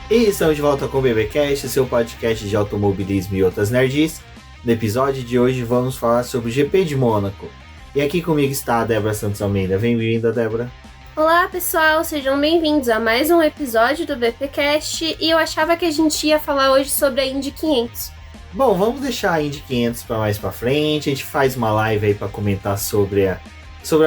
E estamos de volta com o BBcast, seu podcast de automobilismo e outras nerds. No episódio de hoje vamos falar sobre o GP de Mônaco. E aqui comigo está a Débora Santos Almeida. Bem-vinda, Débora. Olá pessoal, sejam bem-vindos a mais um episódio do BPcast. E eu achava que a gente ia falar hoje sobre a Indy 500. Bom, vamos deixar a Indy 500 para mais para frente. A gente faz uma live aí para comentar sobre a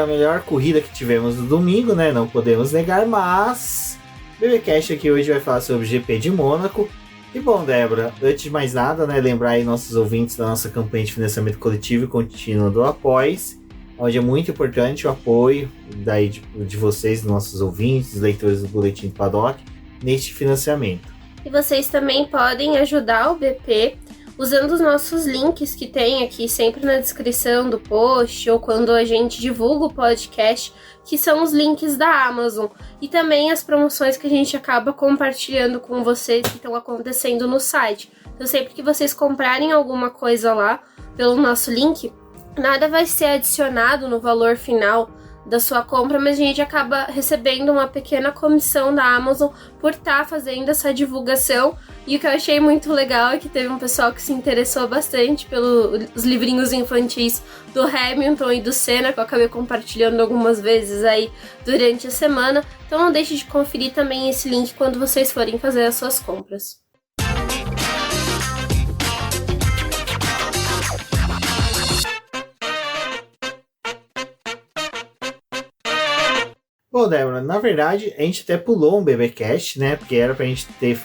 melhor corrida que tivemos no domingo, né? Não podemos negar, mas o BBcast aqui hoje vai falar sobre o GP de Mônaco. E bom, Débora, antes de mais nada, né, lembrar aí nossos ouvintes da nossa campanha de financiamento coletivo e contínuo do Apoies, onde é muito importante o apoio daí de vocês, nossos ouvintes, leitores do Boletim do Paddock, neste financiamento. E vocês também podem ajudar o BP usando os nossos links que tem aqui sempre na descrição do post ou quando a gente divulga o podcast, que são os links da Amazon e também as promoções que a gente acaba compartilhando com vocês que estão acontecendo no site. Então sempre que vocês comprarem alguma coisa lá pelo nosso link, nada vai ser adicionado no valor final da sua compra, mas a gente acaba recebendo uma pequena comissão da Amazon por estar fazendo essa divulgação. E o que eu achei muito legal é que teve um pessoal que se interessou bastante pelos livrinhos infantis do Hamilton e do Senna, que eu acabei compartilhando algumas vezes aí durante a semana. Então não deixe de conferir também esse link quando vocês forem fazer as suas compras. Bom, Débora, na verdade, a gente até pulou um BBcast, né? Porque era pra gente ter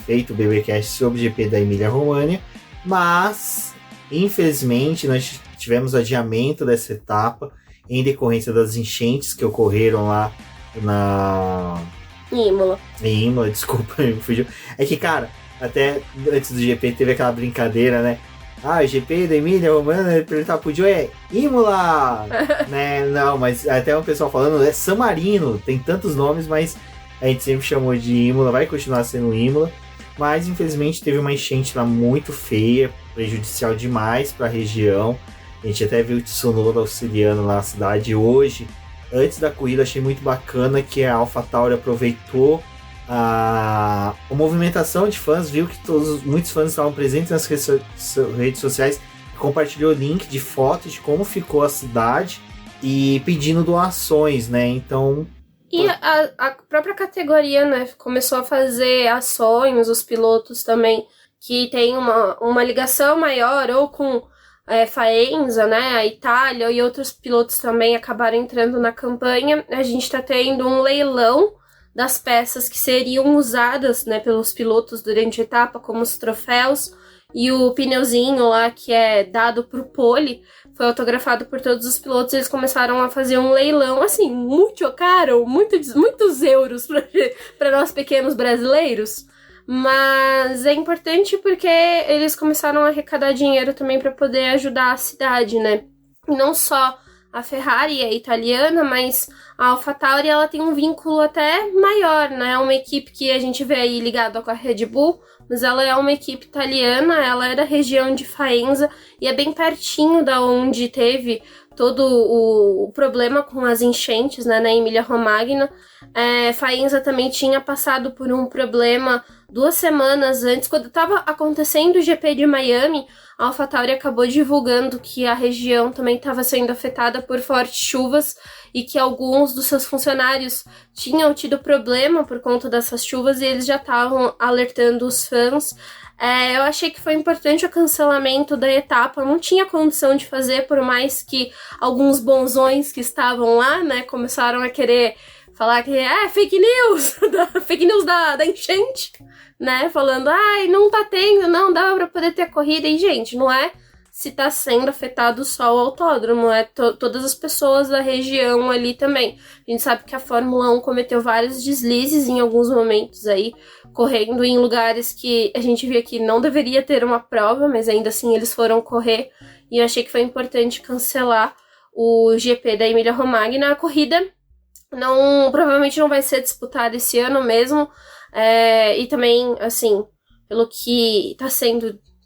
feito o BBcast sobre o GP da Emília-Romagna, mas, infelizmente, nós tivemos adiamento dessa etapa em decorrência das enchentes que ocorreram lá Em Imola. Em Imola, desculpa, me fugiu. É que, cara, até antes do GP teve aquela brincadeira, né? O GP da Emília-Romagna, perguntar pro Joe, Imola! Né? Não, mas até o pessoal falando, é San Marino, tem tantos nomes, mas a gente sempre chamou de Imola, vai continuar sendo Imola. Mas, infelizmente, teve uma enchente lá muito feia, prejudicial demais para a região. A gente até viu o Tsunoda auxiliando lá na cidade hoje. Antes da corrida, achei muito bacana que a AlphaTauri aproveitou a movimentação de fãs, viu que muitos fãs estavam presentes nas redes sociais, compartilhou o link de fotos de como ficou a cidade e pedindo doações, né? Então... E a própria categoria, né, começou a fazer ações, os pilotos também, que tem uma ligação maior, ou com Faenza, né, a Itália, e outros pilotos também acabaram entrando na campanha. A gente tá tendo um leilão das peças que seriam usadas, né, pelos pilotos durante a etapa, como os troféus, e o pneuzinho lá que é dado pro pole, foi autografado por todos os pilotos. Eles começaram a fazer um leilão, assim, muito caro, muitos euros para nós pequenos brasileiros, mas é importante porque eles começaram a arrecadar dinheiro também para poder ajudar a cidade, né, e não só a Ferrari é italiana, mas a AlphaTauri ela tem um vínculo até maior, né? É uma equipe que a gente vê aí ligada com a Red Bull, mas ela é uma equipe italiana, ela é da região de Faenza e é bem pertinho da onde teve todo o problema com as enchentes, né, na Emília-Romagna. Faenza também tinha passado por um problema 2 semanas antes, quando estava acontecendo o GP de Miami. A AlphaTauri acabou divulgando que a região também estava sendo afetada por fortes chuvas e que alguns dos seus funcionários tinham tido problema por conta dessas chuvas e eles já estavam alertando os fãs. Eu achei que foi importante o cancelamento da etapa, não tinha condição de fazer, por mais que alguns bonzões que estavam lá, né, começaram a querer falar que fake news, fake news da enchente, né, falando, não tá tendo, não dá pra poder ter corrida, e gente, não é se tá sendo afetado só o autódromo, é todas as pessoas da região ali também. A gente sabe que a Fórmula 1 cometeu vários deslizes em alguns momentos aí, correndo em lugares que a gente via que não deveria ter uma prova, mas ainda assim eles foram correr, e eu achei que foi importante cancelar o GP da Emília-Romagna. A corrida provavelmente não vai ser disputada esse ano mesmo, e também, assim, pelo que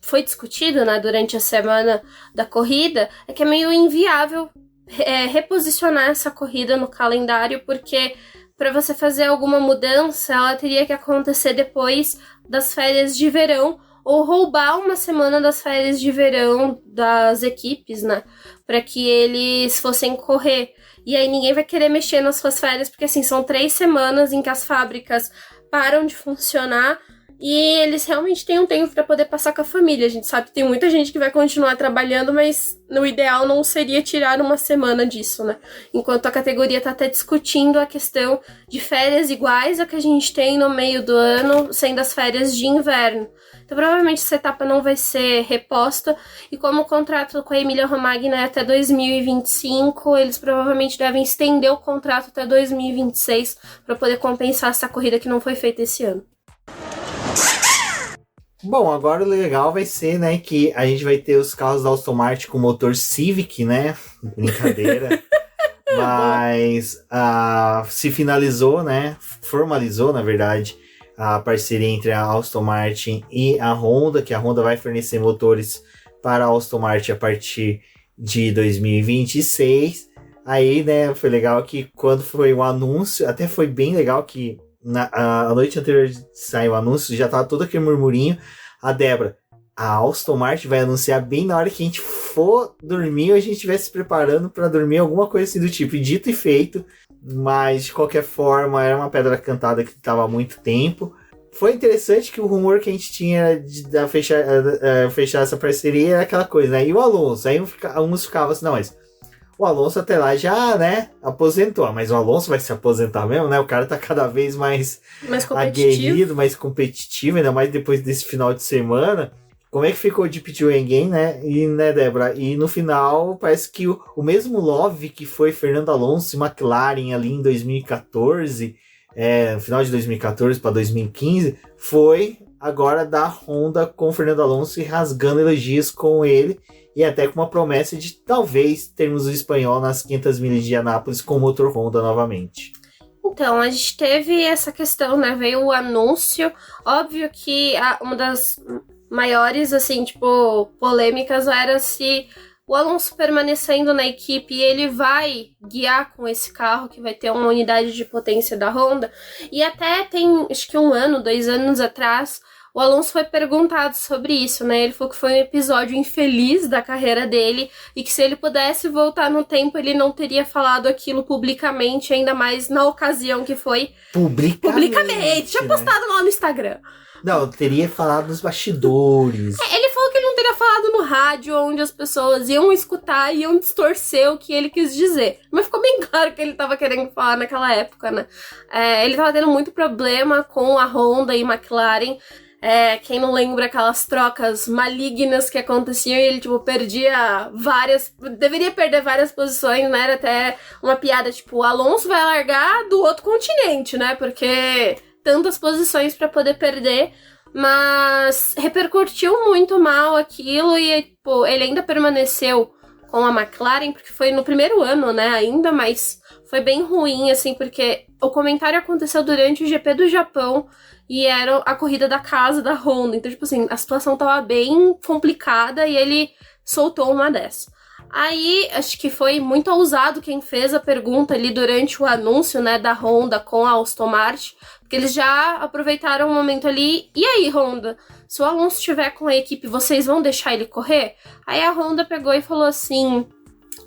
foi discutido, né, durante a semana da corrida, é que é meio inviável reposicionar essa corrida no calendário, porque para você fazer alguma mudança, ela teria que acontecer depois das férias de verão, ou roubar uma semana das férias de verão das equipes, né? Para que eles fossem correr. E aí ninguém vai querer mexer nas suas férias, porque assim, são 3 semanas em que as fábricas param de funcionar e eles realmente têm um tempo para poder passar com a família. A gente sabe que tem muita gente que vai continuar trabalhando, mas no ideal não seria tirar uma semana disso, né? Enquanto a categoria tá até discutindo a questão de férias iguais a que a gente tem no meio do ano, sendo as férias de inverno. Então, provavelmente essa etapa não vai ser reposta, e como o contrato com a Emilia Romagna é até 2025, eles provavelmente devem estender o contrato até 2026 para poder compensar essa corrida que não foi feita esse ano. Bom, agora o legal vai ser, né, que a gente vai ter os carros da Aston Martin com motor Civic, né? Brincadeira. Mas se finalizou, né? Formalizou, na verdade, a parceria entre a Aston Martin e a Honda, que a Honda vai fornecer motores para a Aston Martin a partir de 2026. Aí, né, foi legal que quando foi o anúncio, até foi bem legal que a noite anterior de sair o anúncio, já tava todo aquele murmurinho. A Débora, a Aston Martin vai anunciar bem na hora que a gente for dormir, ou a gente estiver se preparando para dormir, alguma coisa assim do tipo. E dito e feito, mas de qualquer forma era uma pedra cantada que estava há muito tempo. Foi interessante que o rumor que a gente tinha de fechar essa parceria era aquela coisa, né? E o Alonso? Aí uns ficavam assim, não, mas o Alonso até lá já, né, aposentou. Mas o Alonso vai se aposentar mesmo, né? O cara tá cada vez mais aguerrido, mais competitivo, ainda mais depois desse final de semana. Como é que ficou o Deep Joe Game, né? E, né, Débora? E no final, parece que o mesmo love que foi Fernando Alonso e McLaren ali em 2014, no final de 2014 para 2015, foi agora da Honda com o Fernando Alonso e rasgando elogios com ele. E até com uma promessa de talvez termos o espanhol nas 500 milhas de Anápolis com o motor Honda novamente. Então, a gente teve essa questão, né? Veio o anúncio. Óbvio que uma das maiores, assim, tipo, polêmicas era se o Alonso permanecendo na equipe, ele vai guiar com esse carro, que vai ter uma unidade de potência da Honda. E até tem, acho que 1 ano, 2 anos atrás, o Alonso foi perguntado sobre isso, né? Ele falou que foi um episódio infeliz da carreira dele e que se ele pudesse voltar no tempo, ele não teria falado aquilo publicamente, ainda mais na ocasião que foi publicamente. Tinha postado lá no Instagram. Não, teria falado nos bastidores. Ele falou que ele não teria falado no rádio, onde as pessoas iam escutar e iam distorcer o que ele quis dizer. Mas ficou bem claro que ele tava querendo falar naquela época, né? Ele tava tendo muito problema com a Honda e McLaren. Quem não lembra aquelas trocas malignas que aconteciam e ele, tipo, deveria perder várias posições, né? Era até uma piada, tipo, o Alonso vai largar do outro continente, né? Porque tantas posições para poder perder, mas repercutiu muito mal aquilo e, tipo, ele ainda permaneceu com a McLaren, porque foi no primeiro ano, né, ainda, mas foi bem ruim, assim, porque o comentário aconteceu durante o GP do Japão e era a corrida da casa da Honda, então, tipo assim, a situação tava bem complicada e ele soltou uma dessa. Aí, acho que foi muito ousado quem fez a pergunta ali durante o anúncio, né, da Honda com a Aston Martin, porque eles já aproveitaram o momento ali. E aí, Honda, se o Alonso estiver com a equipe, vocês vão deixar ele correr? Aí a Honda pegou e falou assim,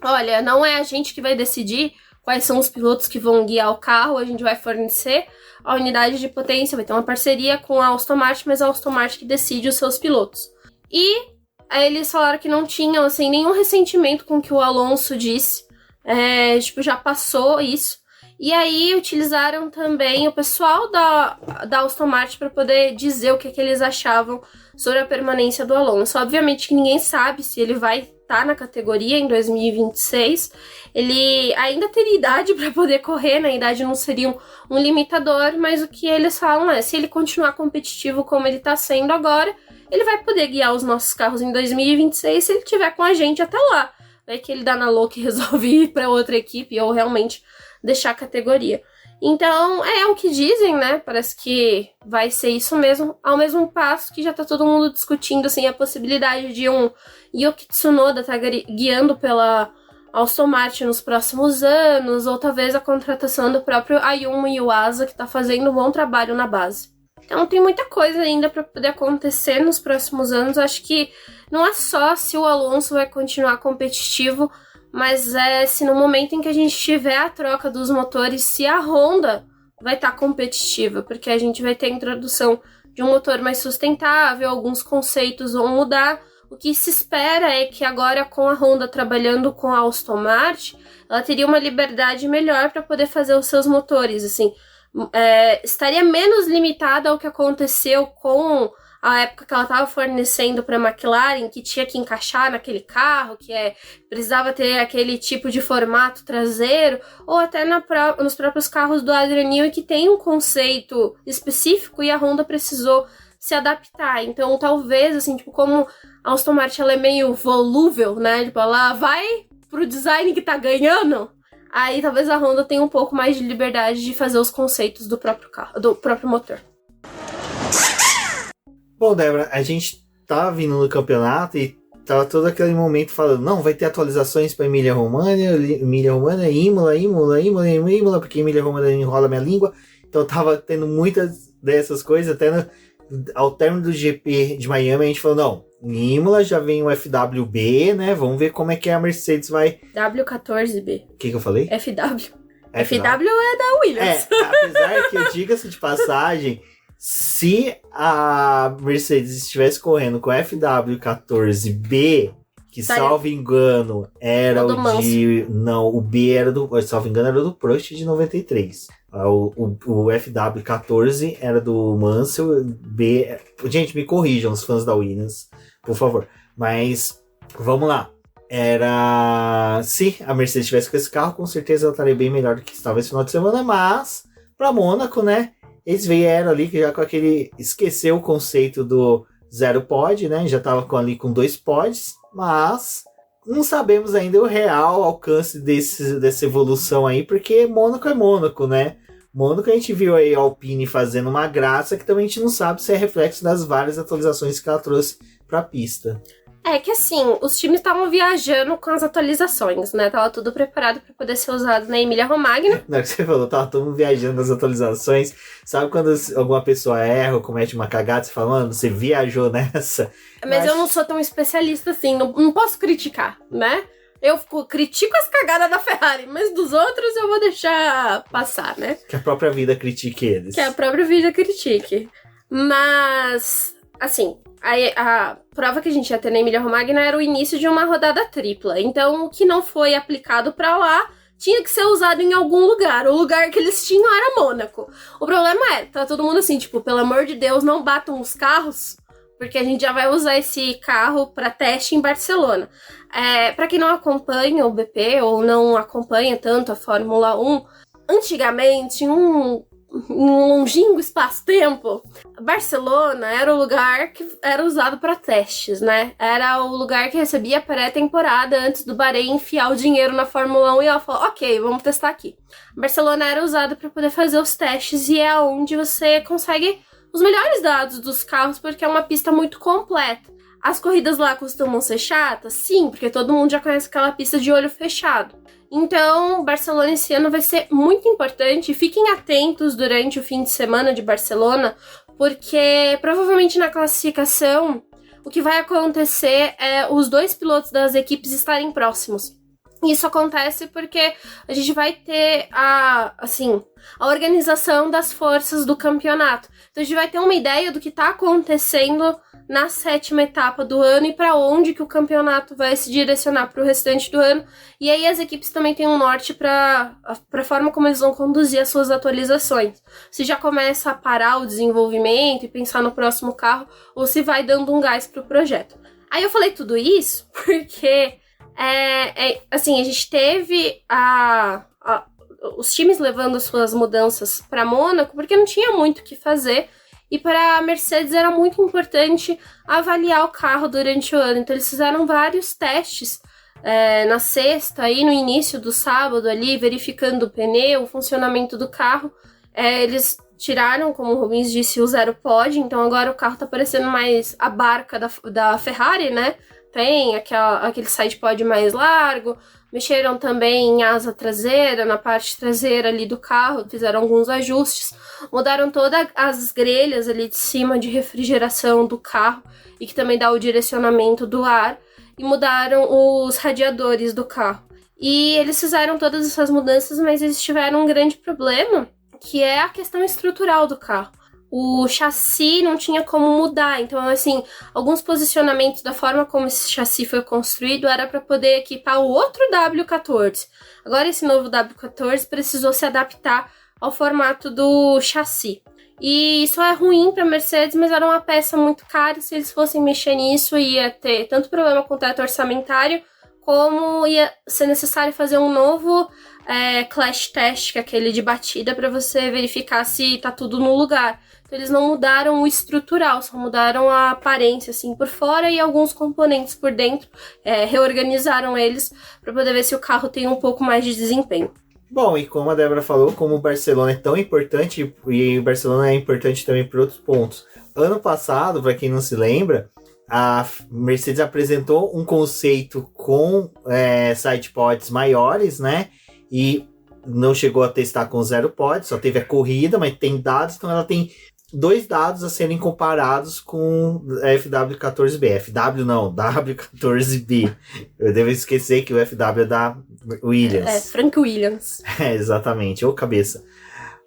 olha, não é a gente que vai decidir quais são os pilotos que vão guiar o carro, a gente vai fornecer a unidade de potência, vai ter uma parceria com a Aston Martin, mas a Aston Martin que decide os seus pilotos. E aí eles falaram que não tinham, assim, nenhum ressentimento com o que o Alonso disse. Tipo, já passou isso. E aí utilizaram também o pessoal da Aston Martin para poder dizer o que eles achavam sobre a permanência do Alonso. Obviamente que ninguém sabe se ele vai estar na categoria em 2026. Ele ainda teria idade para poder correr, né? A idade não seria um limitador, mas o que eles falam é, se ele continuar competitivo como ele está sendo agora, ele vai poder guiar os nossos carros em 2026 se ele estiver com a gente até lá. Vai que ele dá na louca e resolve ir para outra equipe ou realmente deixar a categoria. Então, é o que dizem, né? Parece que vai ser isso mesmo, ao mesmo passo que já tá todo mundo discutindo, assim, a possibilidade de um Yuki Tsunoda tá guiando pela Aston Martin nos próximos anos, ou talvez a contratação do próprio Ayumu Iwasa, que tá fazendo um bom trabalho na base. Então tem muita coisa ainda para poder acontecer nos próximos anos. Acho que não é só se o Alonso vai continuar competitivo, mas é se no momento em que a gente tiver a troca dos motores, se a Honda vai estar competitiva, porque a gente vai ter a introdução de um motor mais sustentável, alguns conceitos vão mudar. O que se espera é que agora, com a Honda trabalhando com a Aston Martin, ela teria uma liberdade melhor para poder fazer os seus motores, assim, estaria menos limitada ao que aconteceu com a época que ela estava fornecendo para a McLaren, que tinha que encaixar naquele carro, que precisava ter aquele tipo de formato traseiro, ou até nos próprios carros do Adrian Newey, que tem um conceito específico e a Honda precisou se adaptar. Então, talvez, assim, tipo, como a Aston Martin ela é meio volúvel, né? Tipo, ela vai pro design que tá ganhando, aí talvez a Honda tenha um pouco mais de liberdade de fazer os conceitos do próprio carro, do próprio motor. Bom, Débora, a gente tá vindo no campeonato e tava todo aquele momento falando, não, vai ter atualizações pra Emília-Romagna, Imola, porque Emília-Romagna enrola minha língua. Então tava tendo muitas dessas coisas, até ao término do GP de Miami a gente falou, não, em Imola já vem o FWB, né, vamos ver como é que a Mercedes vai... W14B. O que eu falei? FW. FW é da Williams. Apesar que, diga-se de passagem, se a Mercedes estivesse correndo com FW14B, que, salvo engano, era o de... Não, o B era do... Salvo engano, era do Prost de 93. O FW14 era do Mansell, B... Gente, me corrijam os fãs da Williams, por favor. Mas, vamos lá. Se a Mercedes tivesse com esse carro, com certeza ela estaria bem melhor do que estava esse final de semana, mas para Mônaco, né, eles vieram ali já com aquele... Esqueceu o conceito do zero pod, né, já estava ali com 2 pods, mas não sabemos ainda o real alcance dessa evolução aí, porque Mônaco é Mônaco, né. Mônaco a gente viu aí a Alpine fazendo uma graça que também a gente não sabe se é reflexo das várias atualizações que ela trouxe para a pista. É que assim, os times estavam viajando com as atualizações, né? Tava tudo preparado para poder ser usado na Emília-Romagna. Na hora que você falou, tava todo mundo viajando nas atualizações. Sabe quando alguma pessoa erra ou comete uma cagada, você fala, mano, você viajou nessa? Mas eu não sou tão especialista assim, não posso criticar, né? Eu critico as cagadas da Ferrari, mas dos outros eu vou deixar passar, né? Que a própria vida critique eles. Que a própria vida critique. Mas, assim... A prova que a gente ia ter na Emília-Romagna era o início de uma rodada tripla. Então, o que não foi aplicado pra lá tinha que ser usado em algum lugar. O lugar que eles tinham era Mônaco. O problema tá todo mundo assim, tipo, pelo amor de Deus, não batam os carros, porque a gente já vai usar esse carro pra teste em Barcelona. Pra quem não acompanha o BP ou não acompanha tanto a Fórmula 1, antigamente, um longínquo espaço-tempo, Barcelona era o lugar que era usado para testes, né? Era o lugar que recebia pré-temporada antes do Bahrein enfiar o dinheiro na Fórmula 1 e ela falou, ok, vamos testar aqui. Barcelona era usado para poder fazer os testes e é onde você consegue os melhores dados dos carros porque é uma pista muito completa. As corridas lá costumam ser chatas? Sim, porque todo mundo já conhece aquela pista de olho fechado. Então, Barcelona esse ano vai ser muito importante. Fiquem atentos durante o fim de semana de Barcelona, porque provavelmente na classificação o que vai acontecer é os 2 pilotos das equipes estarem próximos. Isso acontece porque a gente vai ter a organização das forças do campeonato. Então a gente vai ter uma ideia do que está acontecendo na 7ª etapa do ano e para onde que o campeonato vai se direcionar para o restante do ano. E aí as equipes também têm um norte para a forma como eles vão conduzir as suas atualizações. Se já começa a parar o desenvolvimento e pensar no próximo carro, ou se vai dando um gás para o projeto. Aí eu falei tudo isso porque, a gente teve os times levando as suas mudanças para Mônaco porque não tinha muito o que fazer. E para a Mercedes era muito importante avaliar o carro durante o ano. Então eles fizeram vários testes na sexta e no início do sábado ali, verificando o pneu, o funcionamento do carro. Eles tiraram, como o Rubens disse, o zero pod. Então agora o carro tá parecendo mais a barca da Ferrari, né? Tem aquele side pod mais largo, Mexeram também em asa traseira, na parte traseira ali do carro, fizeram alguns ajustes. Mudaram todas as grelhas ali de cima de refrigeração do carro e que também dá o direcionamento do ar. E mudaram os radiadores do carro. E eles fizeram todas essas mudanças, mas eles tiveram um grande problema, que é a questão estrutural do carro. O chassi não tinha como mudar, então, assim, alguns posicionamentos da forma como esse chassi foi construído era para poder equipar o outro W14. Agora, esse novo W14 precisou se adaptar ao formato do chassi. E isso é ruim para a Mercedes, mas era uma peça muito cara. Se eles fossem mexer nisso, ia ter tanto problema com o teto orçamentário, como ia ser necessário fazer um novo clash test, que é aquele de batida, para você verificar se tá tudo no lugar. Então, eles não mudaram o estrutural, só mudaram a aparência, assim, por fora e alguns componentes por dentro. Reorganizaram eles para poder ver se o carro tem um pouco mais de desempenho. Bom, e como a Débora falou, como o Barcelona é tão importante, e o Barcelona é importante também por outros pontos. Ano passado, para quem não se lembra, a Mercedes apresentou um conceito com sidepods maiores, né? E não chegou a testar com 0 pods, só teve a corrida, mas tem dados, então ela tem 2 dados a serem comparados com FW14B. FW não, W14B. Eu devo esquecer que o FW é da Williams. Frank Williams. Exatamente, ou cabeça.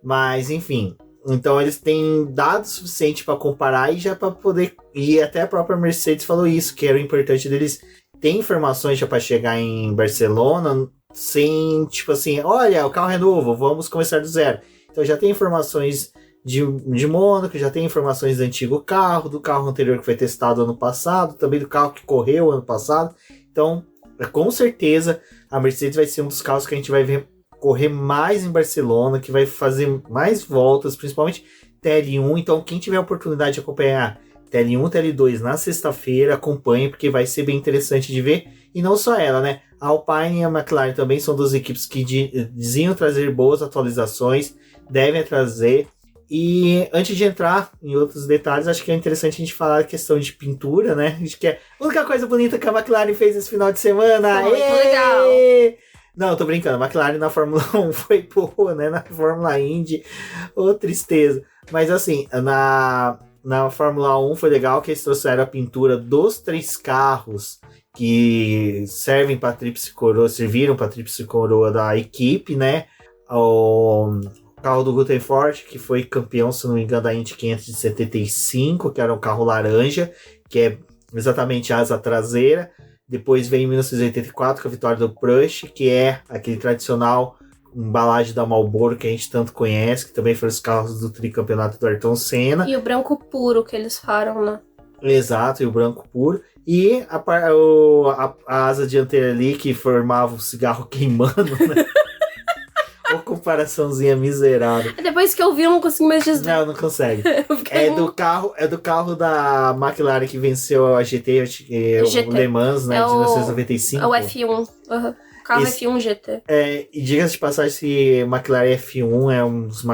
Mas, enfim, então eles têm dados suficientes para comparar e já para poder... E até a própria Mercedes falou isso, que era o importante deles ter informações já para chegar em Barcelona sem, tipo assim, olha, o carro é novo, vamos começar do zero. Então já tem informações de Mônaco, já tem informações do antigo carro, do carro anterior que foi testado ano passado, também do carro que correu ano passado. Então, com certeza, a Mercedes vai ser um dos carros que a gente vai ver correr mais em Barcelona, que vai fazer mais voltas, principalmente TL1. Então, quem tiver a oportunidade de acompanhar TL1, TL2 na sexta-feira, acompanhe, porque vai ser bem interessante de ver. E não só ela, né? A Alpine e a McLaren também são duas equipes que diziam trazer boas atualizações, devem trazer. E antes de entrar em outros detalhes, acho que é interessante a gente falar da questão de pintura, né? Acho que é a única coisa bonita que a McLaren fez esse final de semana. Muito legal! Não, eu tô brincando. A McLaren na Fórmula 1 foi boa, né? Na Fórmula Indy, tristeza. Mas assim, na Fórmula 1 foi legal que eles trouxeram a pintura dos 3 carros que serviram para a tríplice coroa da equipe, né? O carro do Rutherford, que foi campeão, se não me engano, da Indy 575, que era um carro laranja, que é exatamente a asa traseira. Depois vem em 1984 com a vitória do Prost, que é aquele tradicional embalagem da Marlboro que a gente tanto conhece, que também foram os carros do tricampeonato do Ayrton Senna. E o branco puro que eles falam, né? Exato, e o branco puro. E a asa dianteira ali, que formava o cigarro queimando, né? Uma comparaçãozinha miserável. Depois que eu vi, eu não consigo mais dizer. Não consegue. É do carro da McLaren que venceu a GT. O Le Mans, né, de 1995. É o F1. Uhum. O carro F1 GT. E diga-se de passagem, esse McLaren F1 é um dos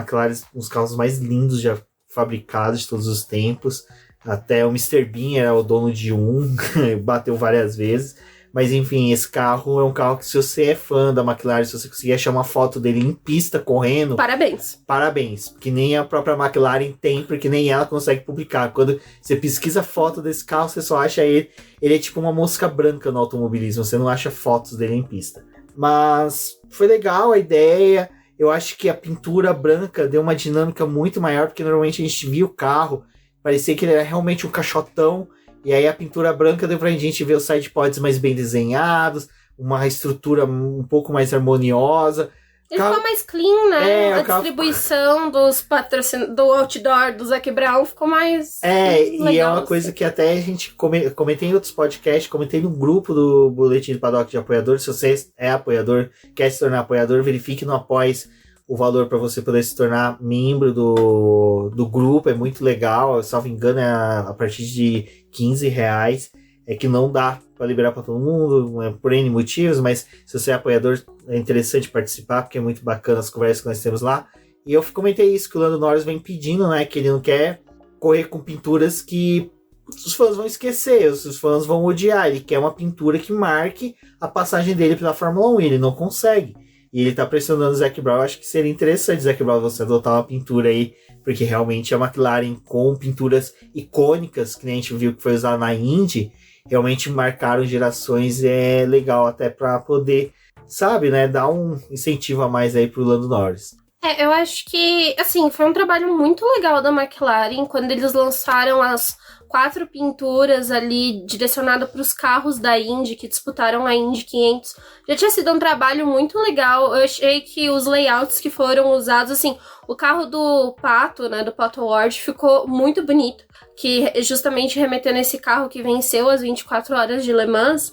uns carros mais lindos já fabricados de todos os tempos. Até o Mr. Bean era o dono de um, bateu várias vezes. Mas enfim, esse carro é um carro que, se você é fã da McLaren, se você conseguir achar uma foto dele em pista correndo... Parabéns. Que nem a própria McLaren tem, porque nem ela consegue publicar. Quando você pesquisa foto desse carro, você só acha ele... Ele é tipo uma mosca branca no automobilismo. Você não acha fotos dele em pista. Mas foi legal a ideia. Eu acho que a pintura branca deu uma dinâmica muito maior, porque normalmente a gente via o carro, parecia que ele era realmente um caixotão. E aí a pintura branca deu pra gente ver os sidepods mais bem desenhados, uma estrutura um pouco mais harmoniosa. Ele ficou mais clean, né? A distribuição do outdoor do Zac Brown ficou mais legal, e é uma coisa que até a gente comentei em outros podcasts, comentei no grupo do Boletim do Paddock de Apoiador. Se você é apoiador, quer se tornar apoiador, verifique no Apoies o valor para você poder se tornar membro do grupo. É muito legal, salvo engano, é a partir de R$15. É que não dá para liberar para todo mundo, por N motivos, mas se você é apoiador, é interessante participar, porque é muito bacana as conversas que nós temos lá. E eu comentei isso, que o Lando Norris vem pedindo, né, que ele não quer correr com pinturas que os fãs vão esquecer, os fãs vão odiar. Ele quer uma pintura que marque a passagem dele pela Fórmula 1, ele não consegue. E ele tá pressionando o Zac Brown. Eu acho que seria interessante, Zac Brown, você adotar uma pintura aí, porque realmente a McLaren com pinturas icônicas, que nem a gente viu que foi usada na Indy, realmente marcaram gerações, é legal até pra poder, sabe, né, dar um incentivo a mais aí pro Lando Norris. Eu acho que, assim, foi um trabalho muito legal da McLaren quando eles lançaram as 4 pinturas ali direcionadas para os carros da Indy que disputaram a Indy 500. Já tinha sido um trabalho muito legal. Eu achei que os layouts que foram usados, assim, o carro do Pato, né, do Pato Ward, ficou muito bonito, que justamente remetendo a esse carro que venceu as 24 horas de Le Mans.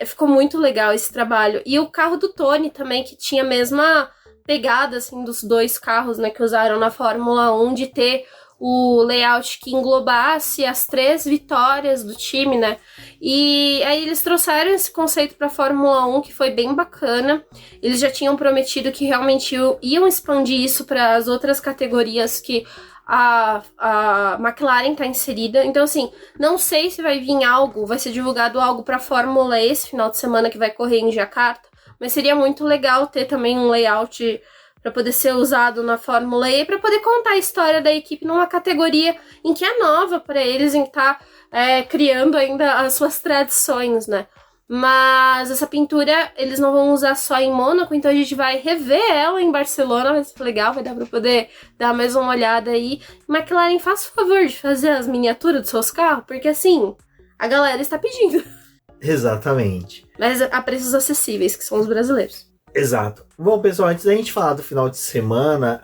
Ficou muito legal esse trabalho. E o carro do Tony também, que tinha a mesma pegada, assim, dos 2 carros, né, que usaram na Fórmula 1, de ter o layout que englobasse as 3 vitórias do time, né, e aí eles trouxeram esse conceito para a Fórmula 1, que foi bem bacana. Eles já tinham prometido que realmente iam expandir isso para as outras categorias que a McLaren tá inserida. Então, assim, não sei se vai vir algo, vai ser divulgado algo para a Fórmula E esse final de semana que vai correr em Jakarta, mas seria muito legal ter também um layout para poder ser usado na Fórmula E, para poder contar a história da equipe numa categoria em que é nova para eles, em que tá criando ainda as suas tradições, né? Mas essa pintura eles não vão usar só em Mônaco, então a gente vai rever ela em Barcelona, vai ser legal, vai dar para poder dar mais uma olhada aí. McLaren, faça o favor de fazer as miniaturas dos seus carros, porque assim, a galera está pedindo. Exatamente. Mas a preços acessíveis, que são os brasileiros. Exato. Bom, pessoal, antes da gente falar do final de semana,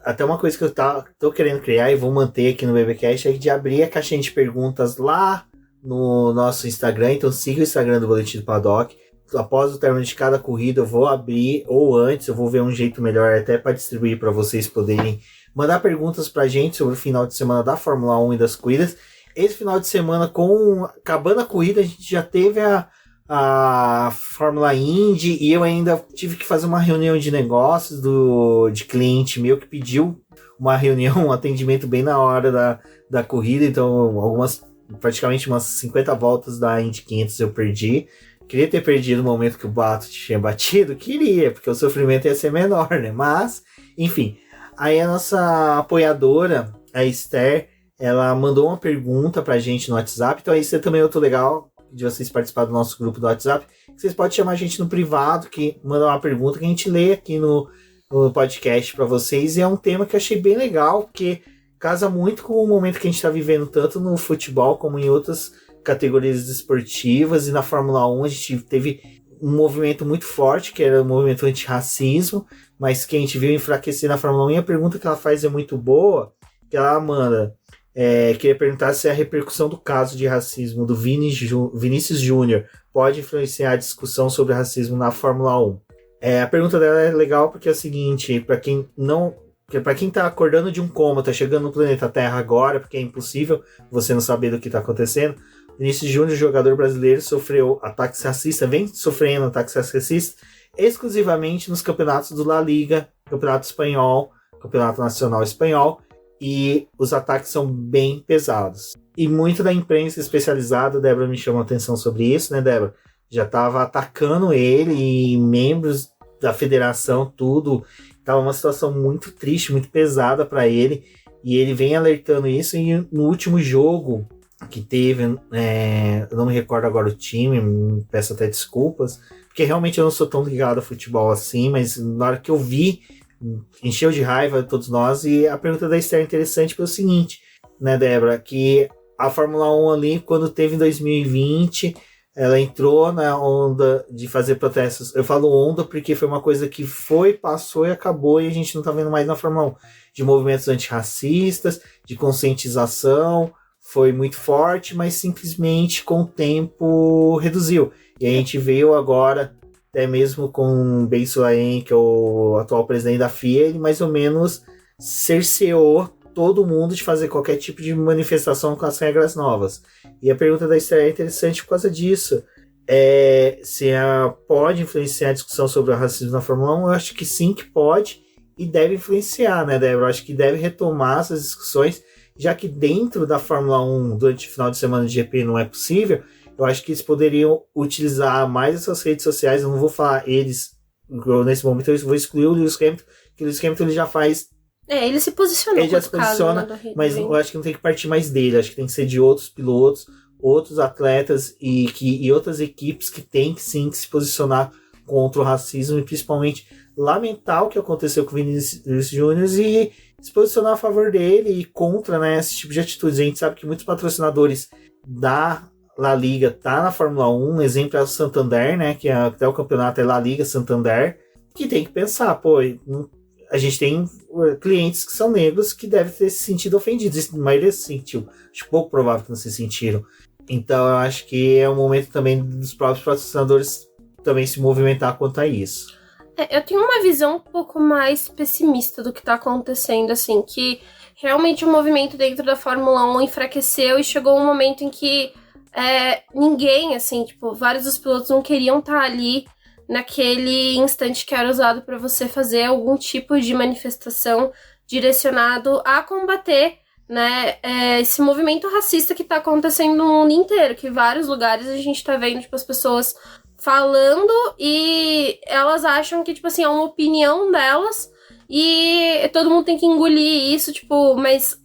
até uma coisa que eu tô querendo criar e vou manter aqui no BBcast é de abrir a caixinha de perguntas lá no nosso Instagram. Então siga o Instagram do Boletim do Paddock. Após o término de cada corrida eu vou abrir, ou antes eu vou ver um jeito melhor até para distribuir para vocês poderem mandar perguntas pra gente sobre o final de semana da Fórmula 1 e das corridas. Esse final de semana, acabando a corrida, a gente já teve a Fórmula Indy, e eu ainda tive que fazer uma reunião de negócios de cliente meu que pediu uma reunião, um atendimento bem na hora da corrida. Então praticamente umas 50 voltas da Indy 500 eu perdi. Queria ter perdido no momento que o Bato tinha batido, queria, porque o sofrimento ia ser menor, né? Mas, enfim, aí a nossa apoiadora, a Esther, ela mandou uma pergunta pra gente no WhatsApp. Então isso é também outro legal de vocês participarem do nosso grupo do WhatsApp. Vocês podem chamar a gente no privado, que manda uma pergunta que a gente lê aqui no podcast para vocês. E é um tema que eu achei bem legal, porque casa muito com o momento que a gente está vivendo, tanto no futebol como em outras categorias esportivas. E na Fórmula 1 a gente teve um movimento muito forte, que era o movimento antirracismo, mas que a gente viu enfraquecer na Fórmula 1. E a pergunta que ela faz é muito boa, que ela manda... queria perguntar se a repercussão do caso de racismo do Vinícius Júnior pode influenciar a discussão sobre racismo na Fórmula 1. A pergunta dela é legal porque é o seguinte, para quem tá acordando de um coma, tá chegando no planeta Terra agora, porque é impossível você não saber do que tá acontecendo, Vinícius Júnior, jogador brasileiro, sofreu ataques racistas, vem sofrendo ataques racistas exclusivamente nos campeonatos do La Liga, Campeonato Espanhol, Campeonato Nacional Espanhol, e os ataques são bem pesados. E muito da imprensa especializada, Débora me chamou a atenção sobre isso, né, Débora? Já estava atacando ele e membros da federação, tudo. Estava uma situação muito triste, muito pesada para ele. E ele vem alertando isso. E no último jogo que teve, eu não me recordo agora o time, peço até desculpas, porque realmente eu não sou tão ligado a futebol assim, mas na hora que eu vi, encheu de raiva todos nós. E a pergunta da Esther é interessante pelo seguinte, né, Débora, que a Fórmula 1 ali, quando teve em 2020, ela entrou na onda de fazer protestos. Eu falo onda porque foi uma coisa que passou e acabou, e a gente não tá vendo mais na Fórmula 1, de movimentos antirracistas, de conscientização, foi muito forte, mas simplesmente com o tempo reduziu. E a gente veio agora, até mesmo com o Ben Sulayem, que é o atual presidente da FIA, ele mais ou menos cerceou todo mundo de fazer qualquer tipo de manifestação com as regras novas. E a pergunta da Esther é interessante por causa disso. Se pode influenciar a discussão sobre o racismo na Fórmula 1? Eu acho que sim, que pode e deve influenciar, né, Débora? Eu acho que deve retomar essas discussões. já que dentro da Fórmula 1, durante o final de semana de GP não é possível, eu acho que eles poderiam utilizar mais essas redes sociais. Eu não vou falar eles, nesse momento eu vou excluir o Lewis Hamilton, que o Lewis Hamilton ele já faz... Ele se posicionou. Ele já se posiciona, mas eu acho que não tem que partir mais dele, acho que tem que ser de outros pilotos, outros atletas e outras equipes que tem que sim que se posicionar contra o racismo e principalmente lamentar o que aconteceu com o Vinícius Júnior e se posicionar a favor dele e contra, né, esse tipo de atitudes. A gente sabe que muitos patrocinadores da La Liga tá na Fórmula 1, exemplo é o Santander, né, que até o campeonato é La Liga Santander, que tem que pensar, pô, a gente tem clientes que são negros que devem ter se sentido ofendidos, a maioria se sentiu, acho pouco provável que não se sentiram. Então eu acho que é um momento também dos próprios patrocinadores também se movimentar quanto a isso. Eu tenho uma visão um pouco mais pessimista do que tá acontecendo, assim, que realmente o movimento dentro da Fórmula 1 enfraqueceu e chegou um momento em que ninguém, assim, tipo, vários dos pilotos não queriam estar ali naquele instante que era usado para você fazer algum tipo de manifestação direcionado a combater, né, esse movimento racista que tá acontecendo no mundo inteiro, que em vários lugares a gente tá vendo, tipo, as pessoas falando e elas acham que, tipo assim, é uma opinião delas e todo mundo tem que engolir isso, tipo, mas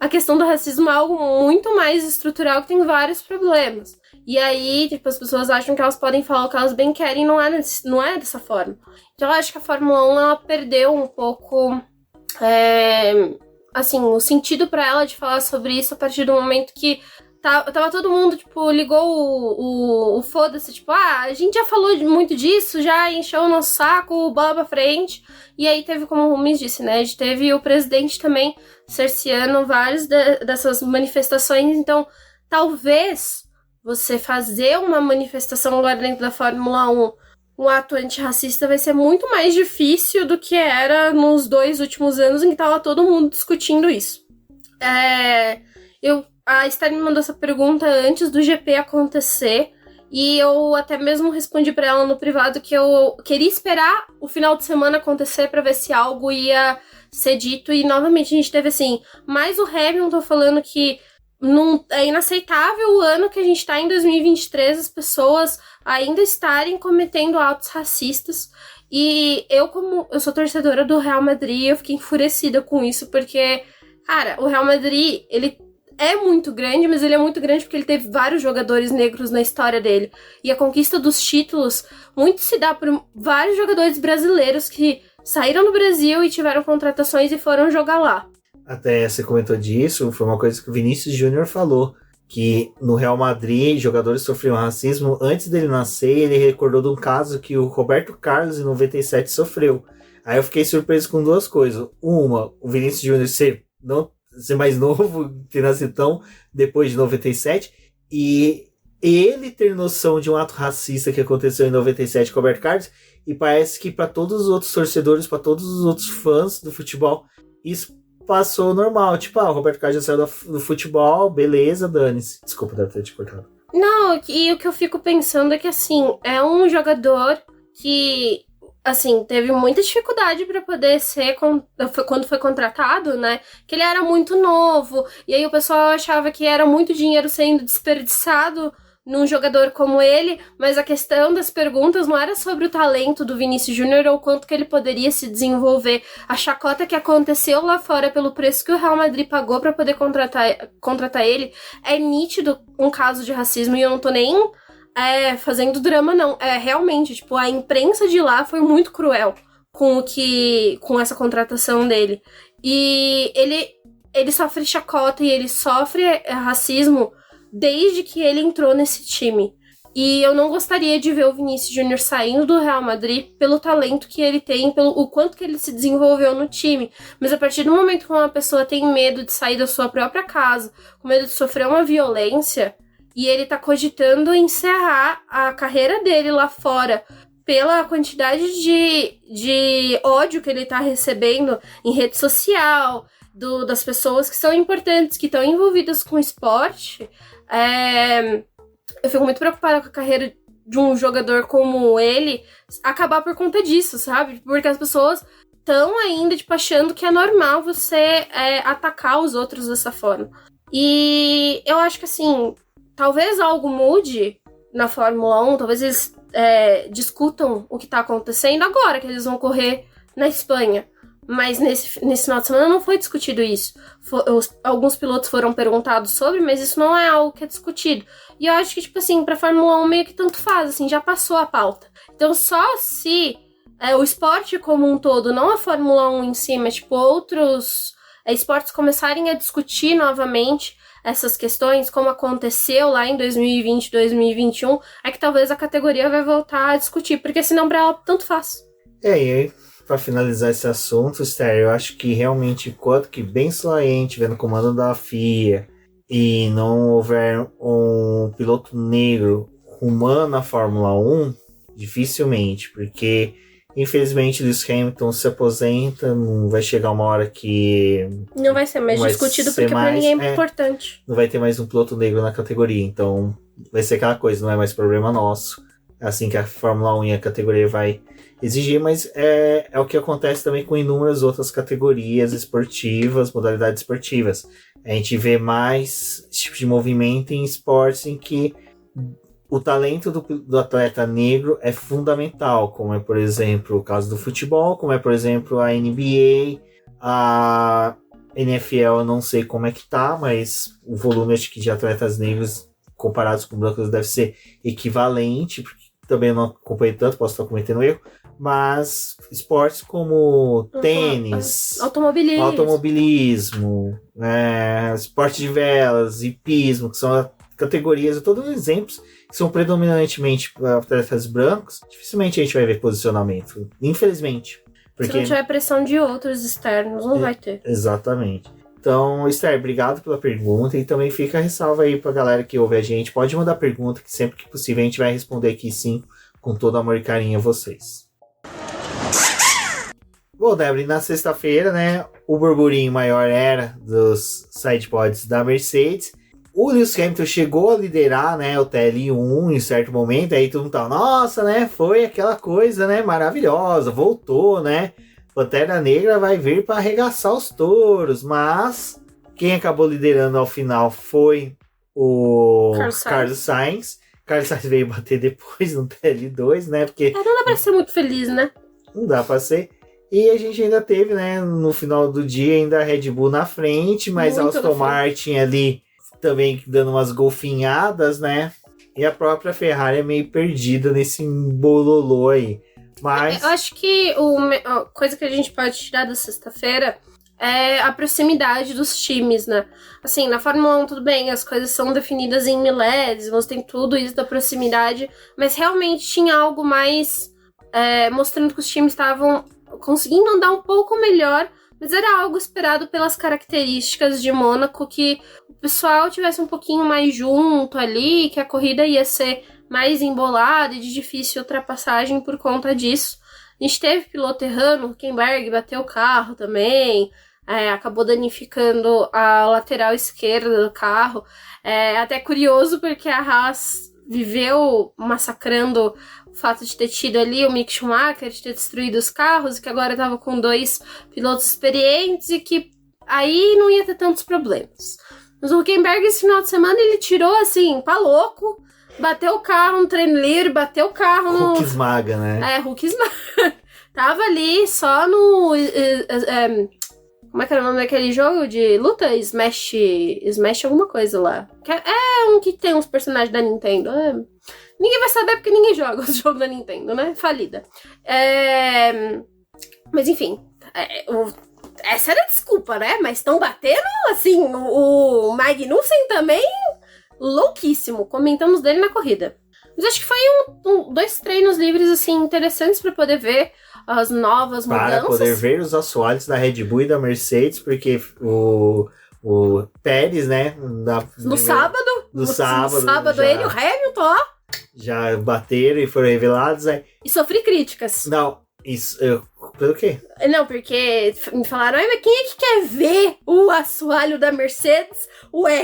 a questão do racismo é algo muito mais estrutural que tem vários problemas. E aí, tipo, as pessoas acham que elas podem falar o que elas bem querem e não é dessa forma. Então eu acho que a Fórmula 1, ela perdeu um pouco, assim, o sentido pra ela de falar sobre isso a partir do momento que tava todo mundo, tipo, ligou o foda-se, tipo, a gente já falou muito disso, já encheu o nosso saco, bola pra frente. E aí teve, como o Rubens disse, né, a gente teve o presidente também cerceando várias dessas manifestações. Então, talvez você fazer uma manifestação agora dentro da Fórmula 1, um ato antirracista, vai ser muito mais difícil do que era nos 2 últimos anos em que tava todo mundo discutindo isso. A Esther me mandou essa pergunta antes do GP acontecer e eu até mesmo respondi pra ela no privado que eu queria esperar o final de semana acontecer pra ver se algo ia ser dito e novamente a gente teve assim, mais o Hamilton falando que não, é inaceitável o ano que a gente tá em 2023 as pessoas ainda estarem cometendo atos racistas e como eu sou torcedora do Real Madrid, eu fiquei enfurecida com isso porque, cara, o Real Madrid, ele é muito grande, mas ele é muito grande porque ele teve vários jogadores negros na história dele. E a conquista dos títulos muito se dá por vários jogadores brasileiros que saíram do Brasil e tiveram contratações e foram jogar lá. Até você comentou disso, foi uma coisa que o Vinícius Júnior falou, que no Real Madrid jogadores sofriam racismo. Antes dele nascer, ele recordou de um caso que o Roberto Carlos, em 97, sofreu. Aí eu fiquei surpreso com 2 coisas. Uma, o Vinícius Júnior ser mais novo, ter nascido tão depois de 97, e ele ter noção de um ato racista que aconteceu em 97 com o Roberto Carlos, e parece que para todos os outros torcedores, para todos os outros fãs do futebol, isso passou normal. Tipo, o Roberto Carlos já saiu do futebol, beleza, dane-se. Desculpa, deve ter te cortado. Não, e o que eu fico pensando é que, assim, é um jogador que, assim, teve muita dificuldade pra poder ser quando foi contratado, né? Que ele era muito novo, e aí o pessoal achava que era muito dinheiro sendo desperdiçado num jogador como ele, mas a questão das perguntas não era sobre o talento do Vinícius Júnior ou quanto que ele poderia se desenvolver. A chacota que aconteceu lá fora pelo preço que o Real Madrid pagou pra poder contratar ele é nítido um caso de racismo, e eu não tô nem fazendo drama, não. É realmente, tipo, a imprensa de lá foi muito cruel com essa contratação dele. E ele sofre chacota e ele sofre racismo desde que ele entrou nesse time. E eu não gostaria de ver o Vinícius Júnior saindo do Real Madrid pelo talento que ele tem, pelo o quanto que ele se desenvolveu no time. Mas a partir do momento que uma pessoa tem medo de sair da sua própria casa, com medo de sofrer uma violência, e ele tá cogitando encerrar a carreira dele lá fora pela quantidade de ódio que ele tá recebendo em rede social, das pessoas que são importantes, que estão envolvidas com o esporte, eu fico muito preocupada com a carreira de um jogador como ele acabar por conta disso, sabe? Porque as pessoas tão ainda, tipo, achando que é normal você atacar os outros dessa forma. E eu acho que, assim, talvez algo mude na Fórmula 1, talvez eles discutam o que tá acontecendo agora, que eles vão correr na Espanha. Mas nesse final de semana não foi discutido isso. Alguns pilotos foram perguntados sobre, mas isso não é algo que é discutido. E eu acho que, tipo assim, pra Fórmula 1 meio que tanto faz, assim, já passou a pauta. Então só se o esporte como um todo, não a Fórmula 1 em si, mas tipo outros esportes começarem a discutir novamente essas questões, como aconteceu lá em 2020, 2021, é que talvez a categoria vai voltar a discutir, porque senão pra ela tanto faz. E aí, para finalizar esse assunto, Esther, eu acho que realmente, enquanto que bem Sloane tiver no comando da FIA e não houver um piloto negro rumando a Fórmula 1, dificilmente, porque infelizmente Lewis Hamilton se aposenta, não vai chegar uma hora que não vai ser mais discutido, porque para ninguém é importante. Não vai ter mais um piloto negro na categoria, então vai ser aquela coisa, não é mais problema nosso. Assim que a Fórmula 1 e a categoria vai exigir, mas é o que acontece também com inúmeras outras categorias esportivas, modalidades esportivas. A gente vê mais esse tipo de movimento em esportes em que o talento do atleta negro é fundamental, como é, por exemplo, o caso do futebol, como é, por exemplo, a NBA, a NFL, eu não sei como é que tá, mas o volume acho que de atletas negros comparados com brancos deve ser equivalente, porque também não acompanhei tanto, posso estar cometendo erro, mas esportes como tênis, automobilismo, né, esporte de velas, hipismo, que são categorias, todos os exemplos que são predominantemente atletas brancos, dificilmente a gente vai ver posicionamento, infelizmente. Porque se não tiver pressão de outros externos, não vai ter. Exatamente. Então, Esther, obrigado pela pergunta e também fica a ressalva aí pra galera que ouve a gente. Pode mandar pergunta que sempre que possível a gente vai responder aqui sim, com todo amor e carinho a vocês. Bom, Débora, na sexta-feira, né, o burburinho maior era dos sidepods da Mercedes. O Lewis Hamilton chegou a liderar, né, o TL1 em certo momento, aí todo mundo tava, nossa, né, foi aquela coisa, né, maravilhosa, voltou, né, Pantera Negra vai vir para arregaçar os touros, mas quem acabou liderando ao final foi o Carlos Sainz. Carlos Sainz veio bater depois no TL2, né, porque... não dá pra ser muito feliz, né? Não dá pra ser. E a gente ainda teve, né, no final do dia, ainda a Red Bull na frente, mas a Aston Martin ali também dando umas golfinhadas, né? E a própria Ferrari é meio perdida nesse bololô aí. Mas... eu acho que a coisa que a gente pode tirar da sexta-feira é a proximidade dos times, né? Assim, na Fórmula 1, tudo bem, as coisas são definidas em milésimos, tem tudo isso da proximidade, mas realmente tinha algo mais mostrando que os times estavam conseguindo andar um pouco melhor, mas era algo esperado pelas características de Mônaco, que o pessoal tivesse um pouquinho mais junto ali, que a corrida ia ser mais embolada e de difícil ultrapassagem por conta disso. A gente teve piloto errando, o Hülkenberg bateu o carro também, acabou danificando a lateral esquerda do carro. Até curioso porque a Haas viveu massacrando o fato de ter tido ali o Mick Schumacher, de ter destruído os carros, e que agora estava com 2 pilotos experientes e que aí não ia ter tantos problemas. Mas o Hülkenberg esse final de semana ele tirou assim, pá louco, bateu o carro no treino livre, bateu o carro no... Hulk esmaga, né? Hulk esmaga. Tava ali só no... como é que era o nome daquele jogo de luta? Smash alguma coisa lá. É um que tem uns personagens da Nintendo. Ninguém vai saber porque ninguém joga os jogos da Nintendo, né? Falida. Mas enfim, essa era a desculpa, né? Mas estão batendo, assim, o Magnussen também louquíssimo. Comentamos dele na corrida. Mas acho que foi 2 treinos livres, assim, interessantes para poder ver as novas mudanças. Para poder ver os assoalhos da Red Bull e da Mercedes, porque o Pérez, né? No sábado ele e o Hamilton, ó. Já bateram e foram revelados. E sofri críticas. Não, isso... Pelo quê? Não, porque me falaram, mas quem é que quer ver o assoalho da Mercedes?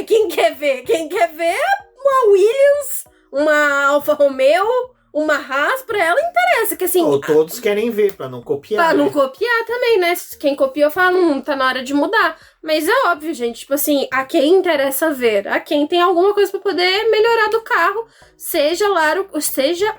Quem quer ver? Quem quer ver uma Williams, uma Alfa Romeo, uma Haas, pra ela interessa, que assim... Ou todos querem ver, pra não copiar. Pra não copiar também, né? Quem copiou fala, tá na hora de mudar. Mas é óbvio, gente, tipo assim, a quem interessa ver, a quem tem alguma coisa pra poder melhorar do carro, seja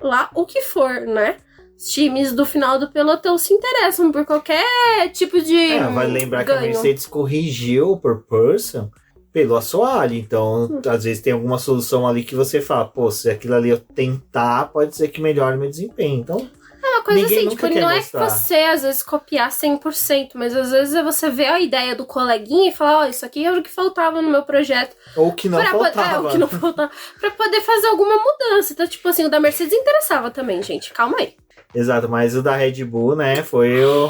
lá o que for, né? Os times do final do pelotão se interessam por qualquer tipo de Vai lembrar ganho. que a Mercedes corrigiu o per person pelo assoalho. Então, às vezes tem alguma solução ali que você fala, pô, se aquilo ali eu tentar, pode ser que melhore meu desempenho. Então, é uma coisa ninguém assim, nunca tipo, quer não é mostrar. que você às vezes copiar 100%, mas às vezes é você ver a ideia do coleguinha e falar, ó, isso aqui era o que faltava no meu projeto. Ou que não faltava. O que não faltava. Pra poder fazer alguma mudança. Então, tipo assim, o da Mercedes interessava também, gente. Calma aí. Exato, mas o da Red Bull, né, foi o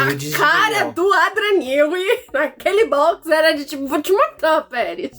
nude A cara genial. do Adrian Newey naquele box era de tipo, vou te matar, Pérez.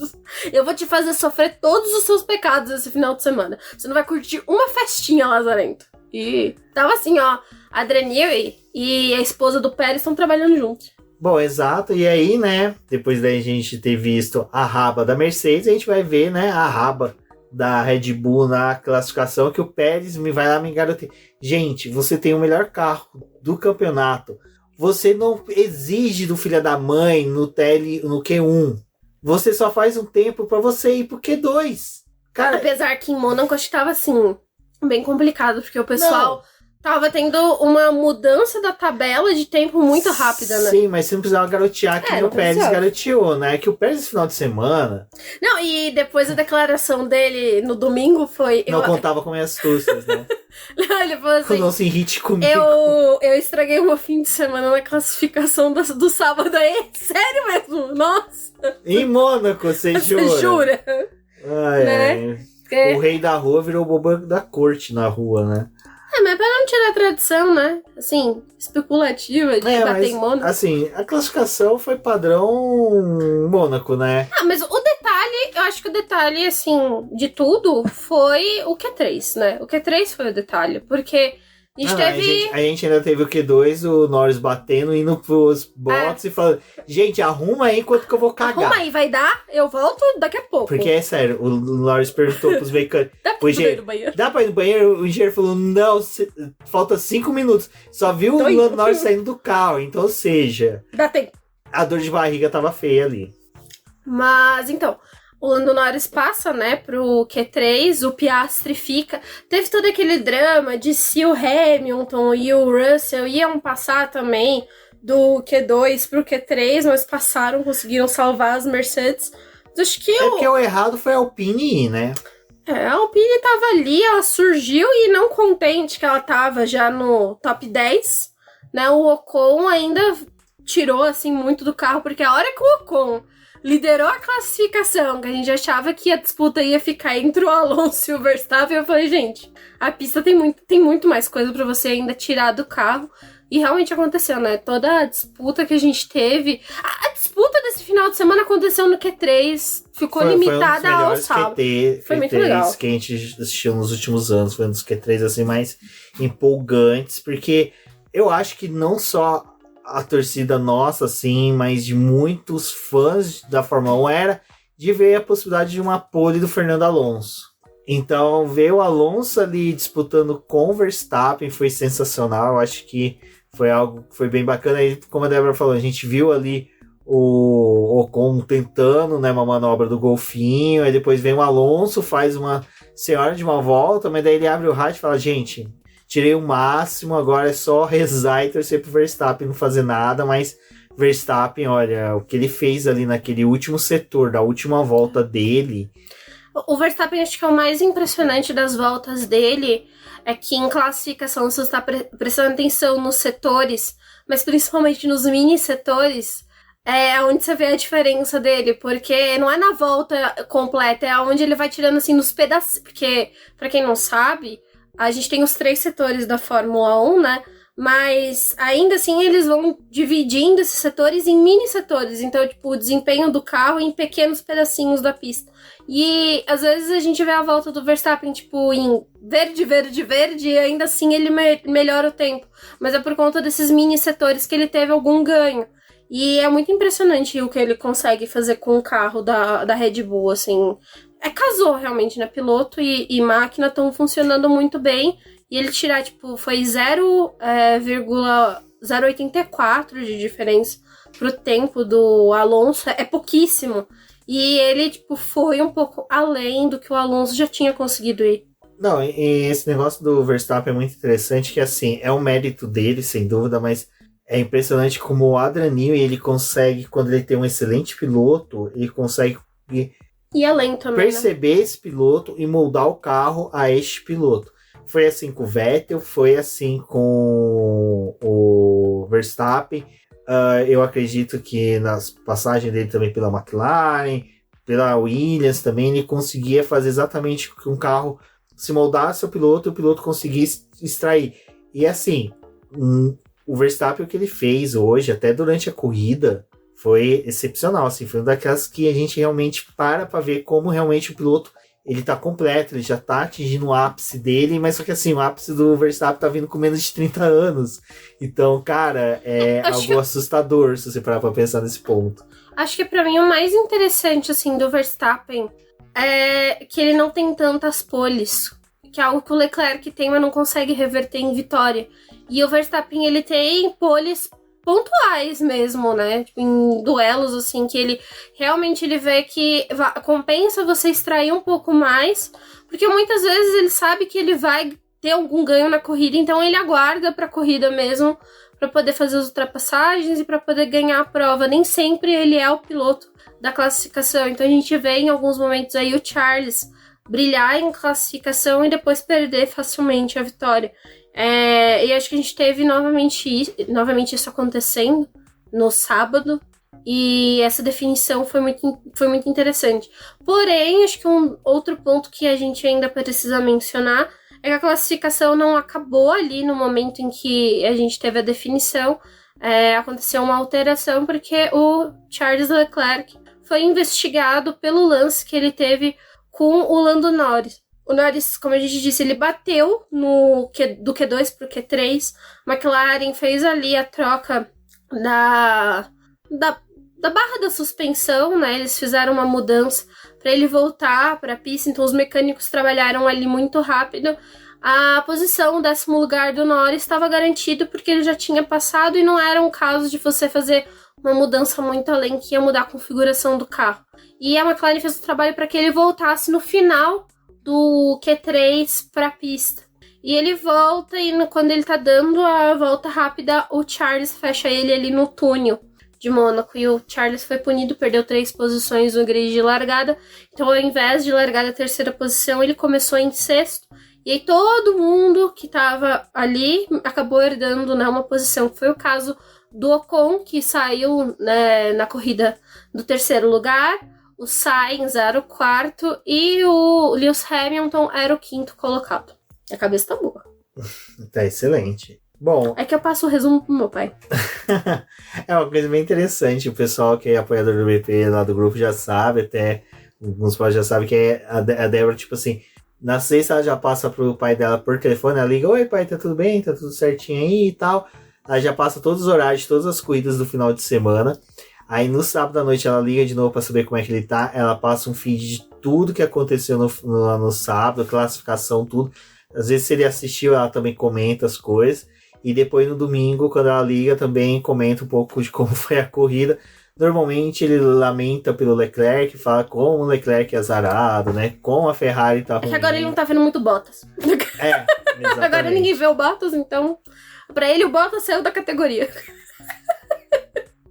Eu vou te fazer sofrer todos os seus pecados esse final de semana. Você não vai curtir uma festinha, Lazarento. E tava assim, ó, Adrian Newey e a esposa do Pérez estão trabalhando juntos. Bom, exato, e aí, né, depois da gente ter visto a raba da Mercedes, a gente vai ver, né, a raba da Red Bull na classificação, que o Pérez vai lá me engarotar. Gente, você tem o melhor carro do campeonato. Você não exige do filho da mãe no Q1. Você só faz um tempo pra você ir pro Q2. Cara, Apesar que em Mônaco acho que tava assim, bem complicado, porque o pessoal tava tendo uma mudança da tabela de tempo muito rápida, né? Sim, mas você não precisava garotear que não o Pérez precisava. garoteou, né? Que o Pérez no final de semana Não, e depois a declaração dele no domingo foi... não contava com minhas astúcias, né? Ele falou assim... Não se irrite comigo. Eu estraguei o meu fim de semana na classificação do sábado aí. Sério mesmo? Nossa. Em Mônaco, você jura? Você jura? Ai, Né? ai. O rei da rua virou o bobo da corte na rua, né? Mas pra não tirar a tradição, né? Assim, especulativa de bater em Mônaco. Assim, a classificação foi padrão Mônaco, né? Mas o detalhe, eu acho que o detalhe, assim, de tudo foi o Q3, né? O Q3 foi o detalhe, porque a gente teve... A gente ainda teve o Q2, o Norris batendo, indo pros bots e falando, gente, arruma aí enquanto que eu vou cagar. Arruma aí, vai dar? Eu volto daqui a pouco. Porque é sério, o Norris perguntou pros mecânicos, dá pra ir no banheiro? O engenheiro falou, não, falta 5 minutos. Só viu o Norris saindo do carro, então, ou seja, Dá tempo. a dor de barriga tava feia ali. Mas, então, o Lando Norris passa, né, pro Q3, o Piastri fica. Teve todo aquele drama de se o Hamilton e o Russell iam passar também do Q2 pro Q3, mas passaram, conseguiram salvar as Mercedes. Acho que porque o errado foi a Alpine ir, né? a Alpine tava ali, ela surgiu e não contente que ela tava já no top 10, né, o Ocon ainda tirou, assim, muito do carro, porque a hora que o Ocon liderou a classificação, que a gente achava que a disputa ia ficar entre o Alonso e o Verstappen, eu falei, gente, a pista tem muito mais coisa pra você ainda tirar do carro. E realmente aconteceu, né? Toda a disputa que a gente teve... A disputa desse final de semana aconteceu no Q3, ficou limitada ao sábado. Foi muito legal. Que a gente assistiu nos últimos anos, foi um dos Q3 assim, mais empolgantes, porque eu acho que não só a torcida nossa, assim, mas de muitos fãs da Fórmula 1 era de ver a possibilidade de uma pole do Fernando Alonso. Então, ver o Alonso ali disputando com o Verstappen foi sensacional. Eu acho que foi algo que foi bem bacana. E, como a Débora falou, a gente viu ali o Ocon tentando, né, uma manobra do golfinho. Aí depois vem o Alonso, faz uma senhora de uma volta, mas daí ele abre o rádio e fala, gente, tirei o máximo, agora é só rezar e torcer pro Verstappen não fazer nada, mas Verstappen, olha, o que ele fez ali naquele último setor, da última volta dele... O Verstappen, acho que é o mais impressionante das voltas dele, é que em classificação você está prestando atenção nos setores, mas principalmente nos mini setores, é onde você vê a diferença dele, porque não é na volta completa, é onde ele vai tirando assim nos pedacinhos, porque, pra quem não sabe, a gente tem os 3 setores da Fórmula 1, né? Mas ainda assim eles vão dividindo esses setores em mini setores. Então, tipo, o desempenho do carro em pequenos pedacinhos da pista. E às vezes a gente vê a volta do Verstappen, tipo, em verde, verde, verde, e ainda assim ele melhora o tempo. Mas é por conta desses mini setores que ele teve algum ganho. E é muito impressionante o que ele consegue fazer com o carro da Red Bull, assim. casou realmente, né? Piloto e máquina estão funcionando muito bem. E ele tirar, tipo, foi 0,084 de diferença pro tempo do Alonso. É pouquíssimo. E ele, tipo, foi um pouco além do que o Alonso já tinha conseguido ir. Não, e esse negócio do Verstappen é muito interessante, que assim, é um mérito dele, sem dúvida, mas é impressionante como o Adrian Newey, ele consegue, quando ele tem um excelente piloto, ele consegue e além também, perceber, né, esse piloto e moldar o carro a este piloto. Foi assim com o Vettel, foi assim com o Verstappen. Eu acredito que nas passagens dele também pela McLaren, pela Williams também, ele conseguia fazer exatamente com um carro se moldasse ao piloto e o piloto conseguisse extrair. E assim, o Verstappen, o que ele fez hoje, até durante a corrida, foi excepcional. Assim, foi uma daquelas que a gente realmente para ver como realmente o piloto ele tá completo, ele já tá atingindo o ápice dele, mas só que assim, o ápice do Verstappen tá vindo com menos de 30 anos. Então, cara, é algo assustador se você parar pra pensar nesse ponto. Acho que pra mim o mais interessante, assim, do Verstappen é que ele não tem tantas poles, que é algo que o Leclerc tem, mas não consegue reverter em vitória. E o Verstappen, ele tem poles pontuais mesmo, né? Tipo, em duelos, assim, que ele realmente ele vê que compensa você extrair um pouco mais, porque muitas vezes ele sabe que ele vai ter algum ganho na corrida, então ele aguarda pra corrida mesmo, pra poder fazer as ultrapassagens e pra poder ganhar a prova. Nem sempre ele é o piloto da classificação, então a gente vê em alguns momentos aí o Charles brilhar em classificação e depois perder facilmente a vitória. E acho que a gente teve novamente isso acontecendo no sábado, e essa definição foi muito interessante. Porém, acho que um outro ponto que a gente ainda precisa mencionar é que a classificação não acabou ali no momento em que a gente teve a definição. Aconteceu uma alteração porque o Charles Leclerc foi investigado pelo lance que ele teve com o Lando Norris. O Norris, como a gente disse, ele bateu do Q2 pro Q3. McLaren fez ali a troca da barra da suspensão, né? Eles fizeram uma mudança para ele voltar para a pista, então os mecânicos trabalharam ali muito rápido. A posição, o 10º lugar do Norris estava garantido porque ele já tinha passado e não era um caso de você fazer uma mudança muito além que ia mudar a configuração do carro. E a McLaren fez o trabalho para que ele voltasse no final do Q3 para a pista. E ele volta e quando ele tá dando a volta rápida, o Charles fecha ele ali no túnel de Mônaco. E o Charles foi punido, perdeu 3 posições no grid de largada. Então, ao invés de largar da 3ª posição, ele começou em 6º. E aí todo mundo que tava ali acabou herdando, né, uma posição. Foi o caso do Ocon, que saiu, né, na corrida do 3º lugar. O Sainz era o 4º e o Lewis Hamilton era o 5º colocado. A cabeça tá boa. Tá excelente. Bom... É que eu passo o resumo pro meu pai. É uma coisa bem interessante. O pessoal que é apoiador do BP lá do grupo já sabe, até alguns pais já sabem, que é a Débora, tipo assim, na sexta ela já passa pro pai dela por telefone, ela liga, oi pai, tá tudo bem? Tá tudo certinho aí e tal. Ela já passa todos os horários de todas as corridas do final de semana. Aí no sábado à noite ela liga de novo pra saber como é que ele tá. Ela passa um feed de tudo que aconteceu no sábado, classificação, tudo. Às vezes se ele assistiu, ela também comenta as coisas. E depois no domingo, quando ela liga, também comenta um pouco de como foi a corrida. Normalmente ele lamenta pelo Leclerc, fala como o Leclerc é azarado, né? Como a Ferrari tá ruim. É que agora ele não tá vendo muito Bottas. Exatamente. Agora ninguém vê o Bottas, então pra ele o Bottas saiu da categoria.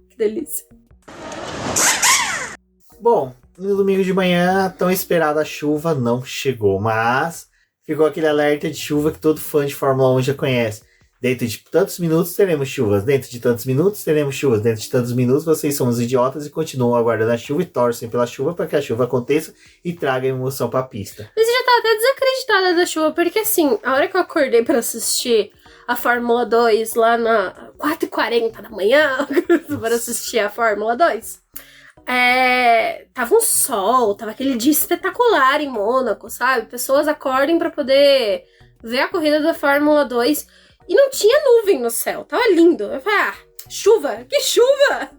Que delícia. Bom, no domingo de manhã, tão esperada chuva não chegou, mas ficou aquele alerta de chuva que todo fã de Fórmula 1 já conhece. Dentro de tantos minutos teremos chuvas, dentro de tantos minutos teremos chuvas, dentro de tantos minutos vocês são os idiotas e continuam aguardando a chuva e torcem pela chuva para que a chuva aconteça e traga emoção para a pista. Mas eu já tava até desacreditada da chuva, porque assim, a hora que eu acordei para assistir a Fórmula 2 lá na 4h40 da manhã, para assistir a Fórmula 2, tava um sol, tava aquele dia espetacular em Mônaco, sabe? Pessoas acordem para poder ver a corrida da Fórmula 2 e não tinha nuvem no céu, tava lindo. Eu falei, chuva? Que chuva?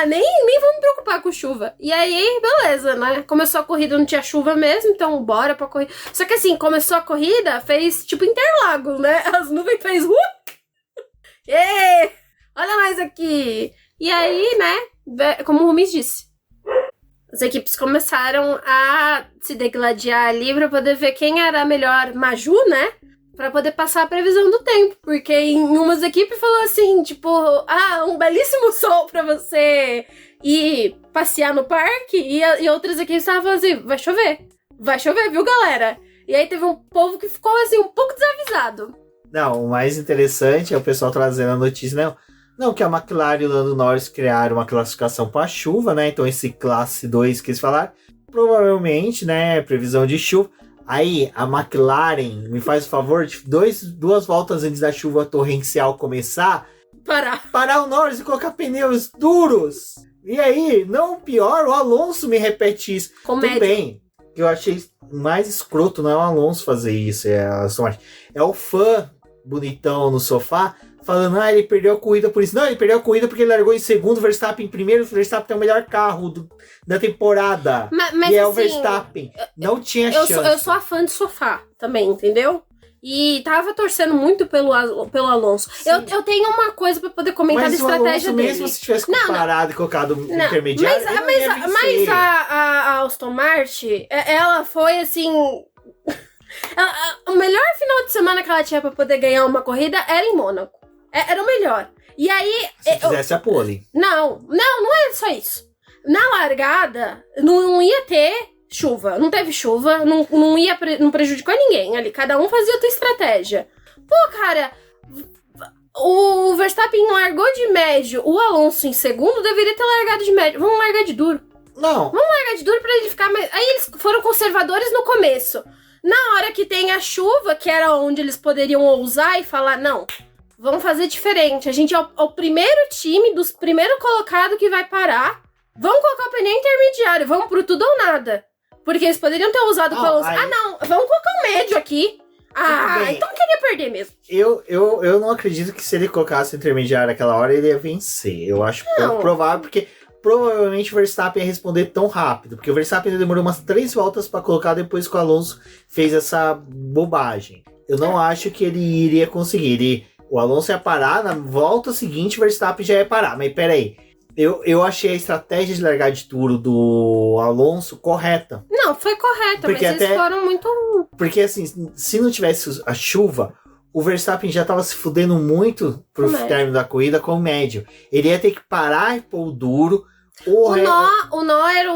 Nem vou me preocupar com chuva. E aí, beleza, né? Começou a corrida, não tinha chuva mesmo, então bora pra corrida. Só que assim, começou a corrida, fez tipo Interlagos, né? As nuvens fez... Ê! Olha mais aqui! E aí, né, como o Rumis disse, as equipes começaram a se degladiar ali pra poder ver quem era a melhor Maju, né? Pra poder passar a previsão do tempo. Porque em umas equipes falou assim, tipo, um belíssimo sol pra você ir passear no parque. E outras equipes estavam falando assim, vai chover. Vai chover, viu, galera? E aí teve um povo que ficou, assim, um pouco desavisado. Não, o mais interessante é o pessoal trazendo a notícia, não, que a McLaren e o Lando Norris criaram uma classificação para chuva, né? Então esse classe 2 que eles falaram, provavelmente, né, previsão de chuva. Aí a McLaren me faz o favor de duas voltas antes da chuva torrencial começar, parar o Norris e colocar pneus duros. E aí, não pior, o Alonso me repete isso. Comédia. Tudo bem, que eu achei mais escroto não é o Alonso fazer isso, é o fã bonitão no sofá falando, ele perdeu a corrida por isso. Não, ele perdeu a corrida porque ele largou em segundo, o Verstappen em primeiro, o Verstappen tem o melhor carro da temporada. Mas e é assim, o Verstappen. Não tinha chance. Eu sou a fã de sofá também, entendeu? E tava torcendo muito pelo Alonso. Eu tenho uma coisa pra poder comentar da estratégia dele. Mesmo se tivesse comparado e colocado intermediário, mas a Aston Martin, ela foi assim... o melhor final de semana que ela tinha pra poder ganhar uma corrida era em Mônaco. Era o melhor. E aí... Se fizesse a pole. Não é só isso. Na largada, não ia ter chuva. Não teve chuva, não prejudicou ninguém ali. Cada um fazia a sua estratégia. Pô, cara, o Verstappen largou de médio, o Alonso em segundo deveria ter largado de médio. Vamos largar de duro. Não. Vamos largar de duro pra ele ficar mais... Aí eles foram conservadores no começo. Na hora que tem a chuva, que era onde eles poderiam ousar e falar, não, vamos fazer diferente. A gente é o primeiro time dos primeiros colocados que vai parar. Vamos colocar o pneu intermediário, vamos pro tudo ou nada. Porque eles poderiam ter usado o Alonso. Não, vamos colocar o médio aqui. Então queria perder mesmo. Eu não acredito que se ele colocasse o intermediário naquela hora, ele ia vencer. Eu acho provável, porque provavelmente o Verstappen ia responder tão rápido. Porque o Verstappen demorou umas 3 voltas para colocar depois que o Alonso fez essa bobagem. Eu não acho que ele iria conseguir. O Alonso ia parar, na volta seguinte o Verstappen já ia parar. Mas peraí. Eu achei a estratégia de largar de duro do Alonso correta. Não, foi correta, porque mas eles foram muito... Porque assim, se não tivesse a chuva, o Verstappen já tava se fudendo muito pro término da corrida com o médio. Ele ia ter que parar e pôr o duro. O nó era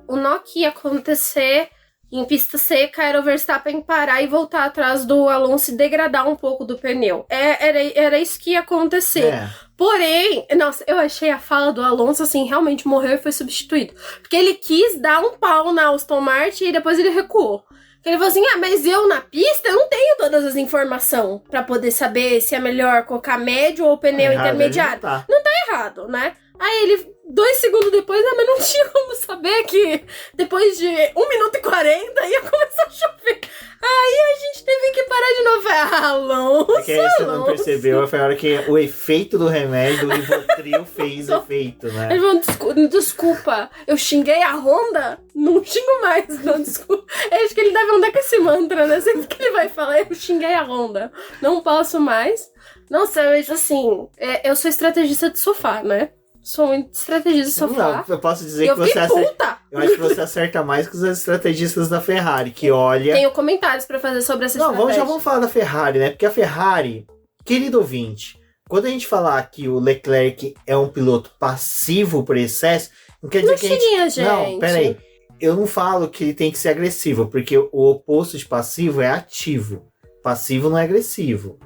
o nó que ia acontecer em pista seca, era o Verstappen parar e voltar atrás do Alonso e degradar um pouco do pneu. Era isso que ia acontecer. Porém, nossa, eu achei a fala do Alonso, assim, realmente morreu e foi substituído. Porque ele quis dar um pau na Aston Martin e depois ele recuou. Ele falou assim, mas eu na pista eu não tenho todas as informações pra poder saber se é melhor colocar médio ou pneu intermediário. Não tá errado, né? Aí ele, 2 segundos depois, mas não tinha como saber que depois de 1 minuto e 40 ia começar a chover. Aí a gente teve que parar de novo. Alonso, é que aí você não percebeu, foi a hora que o efeito do remédio, o Rivotril fez efeito, né? Ele falou, desculpa, eu xinguei a Honda? Não xingo mais, não, desculpa. Eu acho que ele deve andar com esse mantra, né? Sempre que ele vai falar, eu xinguei a Honda. Não posso mais. Nossa, mas assim, eu sou estrategista de sofá, né? Sou muito estrategista de sofá. Não, eu posso dizer que você acerta. Eu acho que você acerta mais que os estrategistas da Ferrari, que olha... Tenho comentários pra fazer sobre essa estratégia. Já vamos falar da Ferrari, né? Porque a Ferrari, querido ouvinte, quando a gente falar que o Leclerc é um piloto passivo por excesso, não quer dizer que a gente... Não, peraí. Eu não falo que ele tem que ser agressivo, porque o oposto de passivo é ativo. Passivo não é agressivo.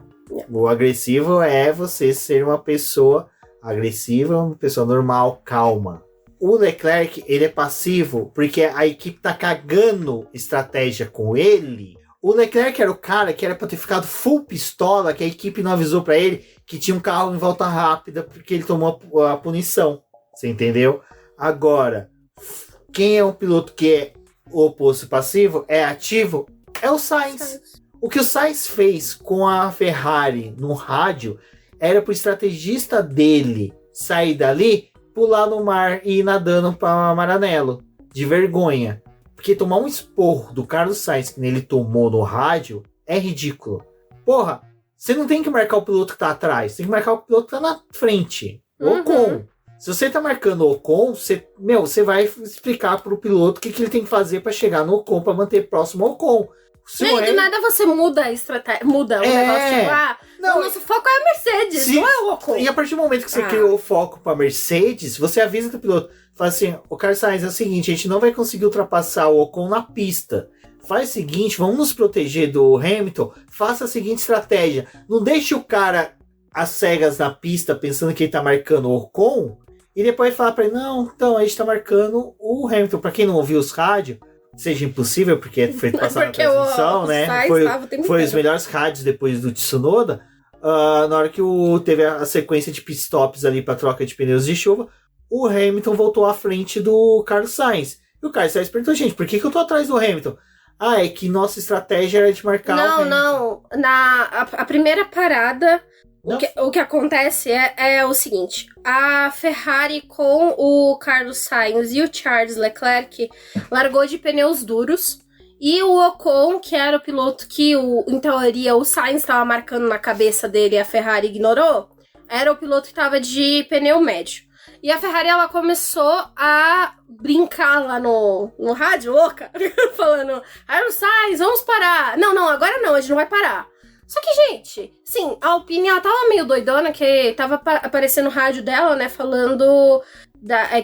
O agressivo é você ser uma pessoa... agressiva, uma pessoa normal, calma. O Leclerc, ele é passivo porque a equipe tá cagando estratégia com ele. O Leclerc era o cara que era pra ter ficado full pistola, que a equipe não avisou pra ele que tinha um carro em volta rápida porque ele tomou a punição. Você entendeu? Agora, quem é um piloto que é o oposto passivo, é ativo, é o Sainz. O que o Sainz fez com a Ferrari no rádio era pro estrategista dele sair dali pular no mar e ir nadando pra Maranello. De vergonha. Porque tomar um esporro do Carlos Sainz que ele tomou no rádio é ridículo. Porra, você não tem que marcar o piloto que tá atrás, tem que marcar o piloto que tá na frente. O Ocon. Se você tá marcando o Ocon, você vai explicar pro piloto o que ele tem que fazer pra chegar no Ocon, pra manter próximo ao Ocon. Do nada você muda a estratégia, muda o negócio, tipo, o nosso foco é a Mercedes, não é o Ocon. E a partir do momento que você criou o foco pra Mercedes, você avisa pro piloto, fala assim, o Carlos Sainz, é o seguinte, a gente não vai conseguir ultrapassar o Ocon na pista. Faz o seguinte, vamos nos proteger do Hamilton, faça a seguinte estratégia, não deixe o cara às cegas na pista pensando que ele tá marcando o Ocon, e depois falar pra ele, não, então a gente tá marcando o Hamilton. Pra quem não ouviu os rádios, seja impossível, porque foi passado na transmissão, né? Foi os melhores rádios depois do Tsunoda. Na hora que teve a sequência de pitstops ali pra troca de pneus de chuva, o Hamilton voltou à frente do Carlos Sainz. E o Carlos Sainz perguntou, gente, por que eu tô atrás do Hamilton? É que nossa estratégia era de marcar o Hamilton. A primeira parada... O que acontece é o seguinte, a Ferrari com o Carlos Sainz e o Charles Leclerc largou de pneus duros e o Ocon, que era o piloto que, em teoria, o Sainz estava marcando na cabeça dele e a Ferrari ignorou, era o piloto que estava de pneu médio. E a Ferrari, ela começou a brincar lá no rádio, louca, falando, Carlos Sainz, vamos parar. Não, agora não, a gente não vai parar. Só que, gente, sim, a Alpine, ela tava meio doidona, que tava aparecendo no rádio dela, né, falando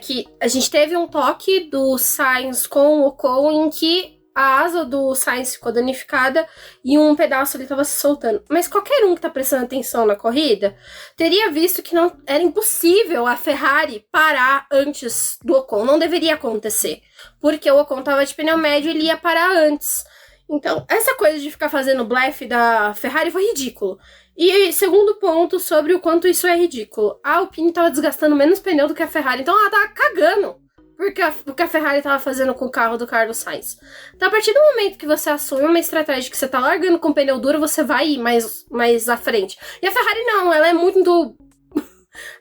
que a gente teve um toque do Sainz com o Ocon em que a asa do Sainz ficou danificada e um pedaço ali tava se soltando. Mas qualquer um que tá prestando atenção na corrida teria visto que não era impossível a Ferrari parar antes do Ocon. Não deveria acontecer, porque o Ocon tava de pneu médio e ele ia parar antes. Então, essa coisa de ficar fazendo blefe da Ferrari foi ridículo. E segundo ponto sobre o quanto isso é ridículo. A Alpine tava desgastando menos pneu do que a Ferrari, então ela tava cagando porque a Ferrari tava fazendo com o carro do Carlos Sainz. Então, a partir do momento que você assume uma estratégia que você tá largando com pneu duro, você vai ir mais à frente. E a Ferrari não, ela é muito...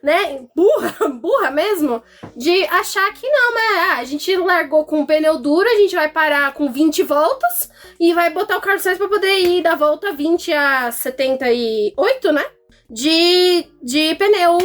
né, burra mesmo, de achar que não, mas a gente largou com o pneu duro, a gente vai parar com 20 voltas e vai botar o Carlos Sainz pra poder ir da volta 20 a 78, né, de pneu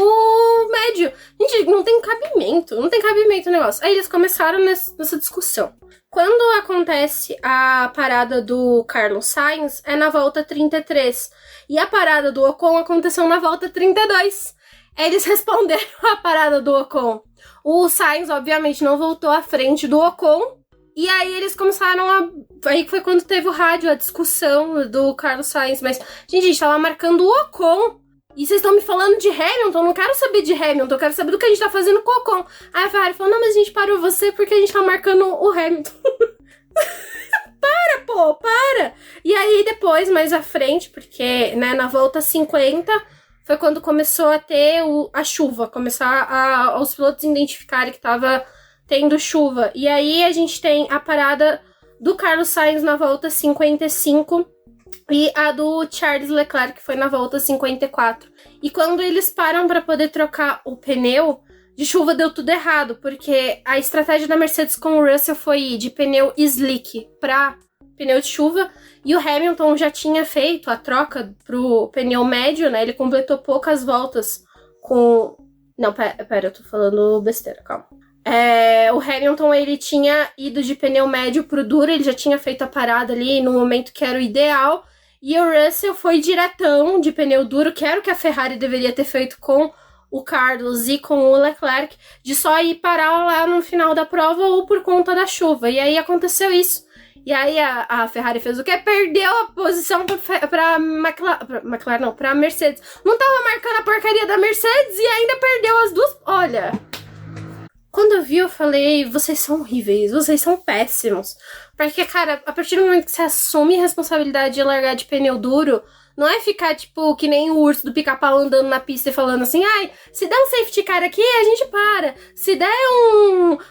médio. Gente, não tem cabimento o negócio. Aí eles começaram nessa discussão. Quando acontece a parada do Carlos Sainz, é na volta 33, e a parada do Ocon aconteceu na volta 32. Eles responderam a parada do Ocon. O Sainz, obviamente, não voltou à frente do Ocon. E aí eles começaram a... Aí foi quando teve o rádio, a discussão do Carlos Sainz. Mas, gente, a gente tava marcando o Ocon. E vocês estão me falando de Hamilton? Eu não quero saber de Hamilton, eu quero saber do que a gente tá fazendo com o Ocon. Aí a Ferrari falou, não, mas a gente parou você porque a gente tá marcando o Hamilton. Para! E aí depois, mais à frente, porque, né, na volta 50... foi quando começou a ter a chuva, começar os pilotos identificarem que tava tendo chuva. E aí a gente tem a parada do Carlos Sainz na volta 55 e a do Charles Leclerc, que foi na volta 54. E quando eles param para poder trocar o pneu de chuva, deu tudo errado, porque a estratégia da Mercedes com o Russell foi ir de pneu slick para pneu de chuva, e o Hamilton já tinha feito a troca pro pneu médio, né? Ele completou poucas voltas com... Não, pera, eu tô falando besteira, calma. O Hamilton, ele tinha ido de pneu médio pro duro, ele já tinha feito a parada ali no momento que era o ideal, e o Russell foi diretão de pneu duro, que era o que a Ferrari deveria ter feito com o Carlos e com o Leclerc, de só ir parar lá no final da prova ou por conta da chuva. E aí aconteceu isso. E aí a Ferrari fez o quê? Perdeu a posição pra McLaren, não, pra Mercedes. Não tava marcando a porcaria da Mercedes e ainda perdeu as duas. Olha, quando eu vi, eu falei, vocês são horríveis, vocês são péssimos. Porque, cara, a partir do momento que você assume a responsabilidade de largar de pneu duro, não é ficar, tipo, que nem o urso do pica-pau andando na pista e falando assim, ai, se der um safety car aqui, a gente para. Se der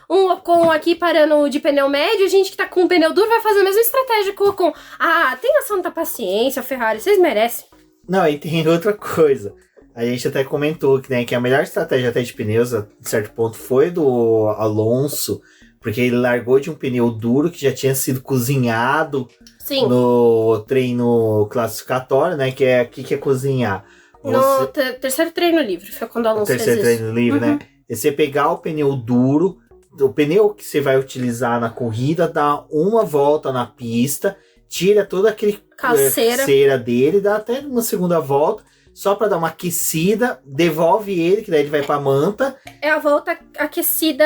um Ocon aqui parando de pneu médio, a gente que tá com o pneu duro vai fazer a mesma estratégia que o Ocon. Ah, tenha santa paciência, Ferrari, vocês merecem. Não, e tem outra coisa. A gente até comentou que, né, que a melhor estratégia até de pneus, a certo ponto, foi do Alonso, porque ele largou de um pneu duro que já tinha sido cozinhado Sim. no treino classificatório, né? Que é que é cozinhar. No terceiro treino livre, foi quando o Alonso fez isso. Terceiro treino livre, né? É você pegar o pneu duro, o pneu que você vai utilizar na corrida, dá uma volta na pista, tira toda aquele cera dele, dá até uma segunda volta, só para dar uma aquecida, devolve ele, que daí ele vai pra manta. É a volta aquecida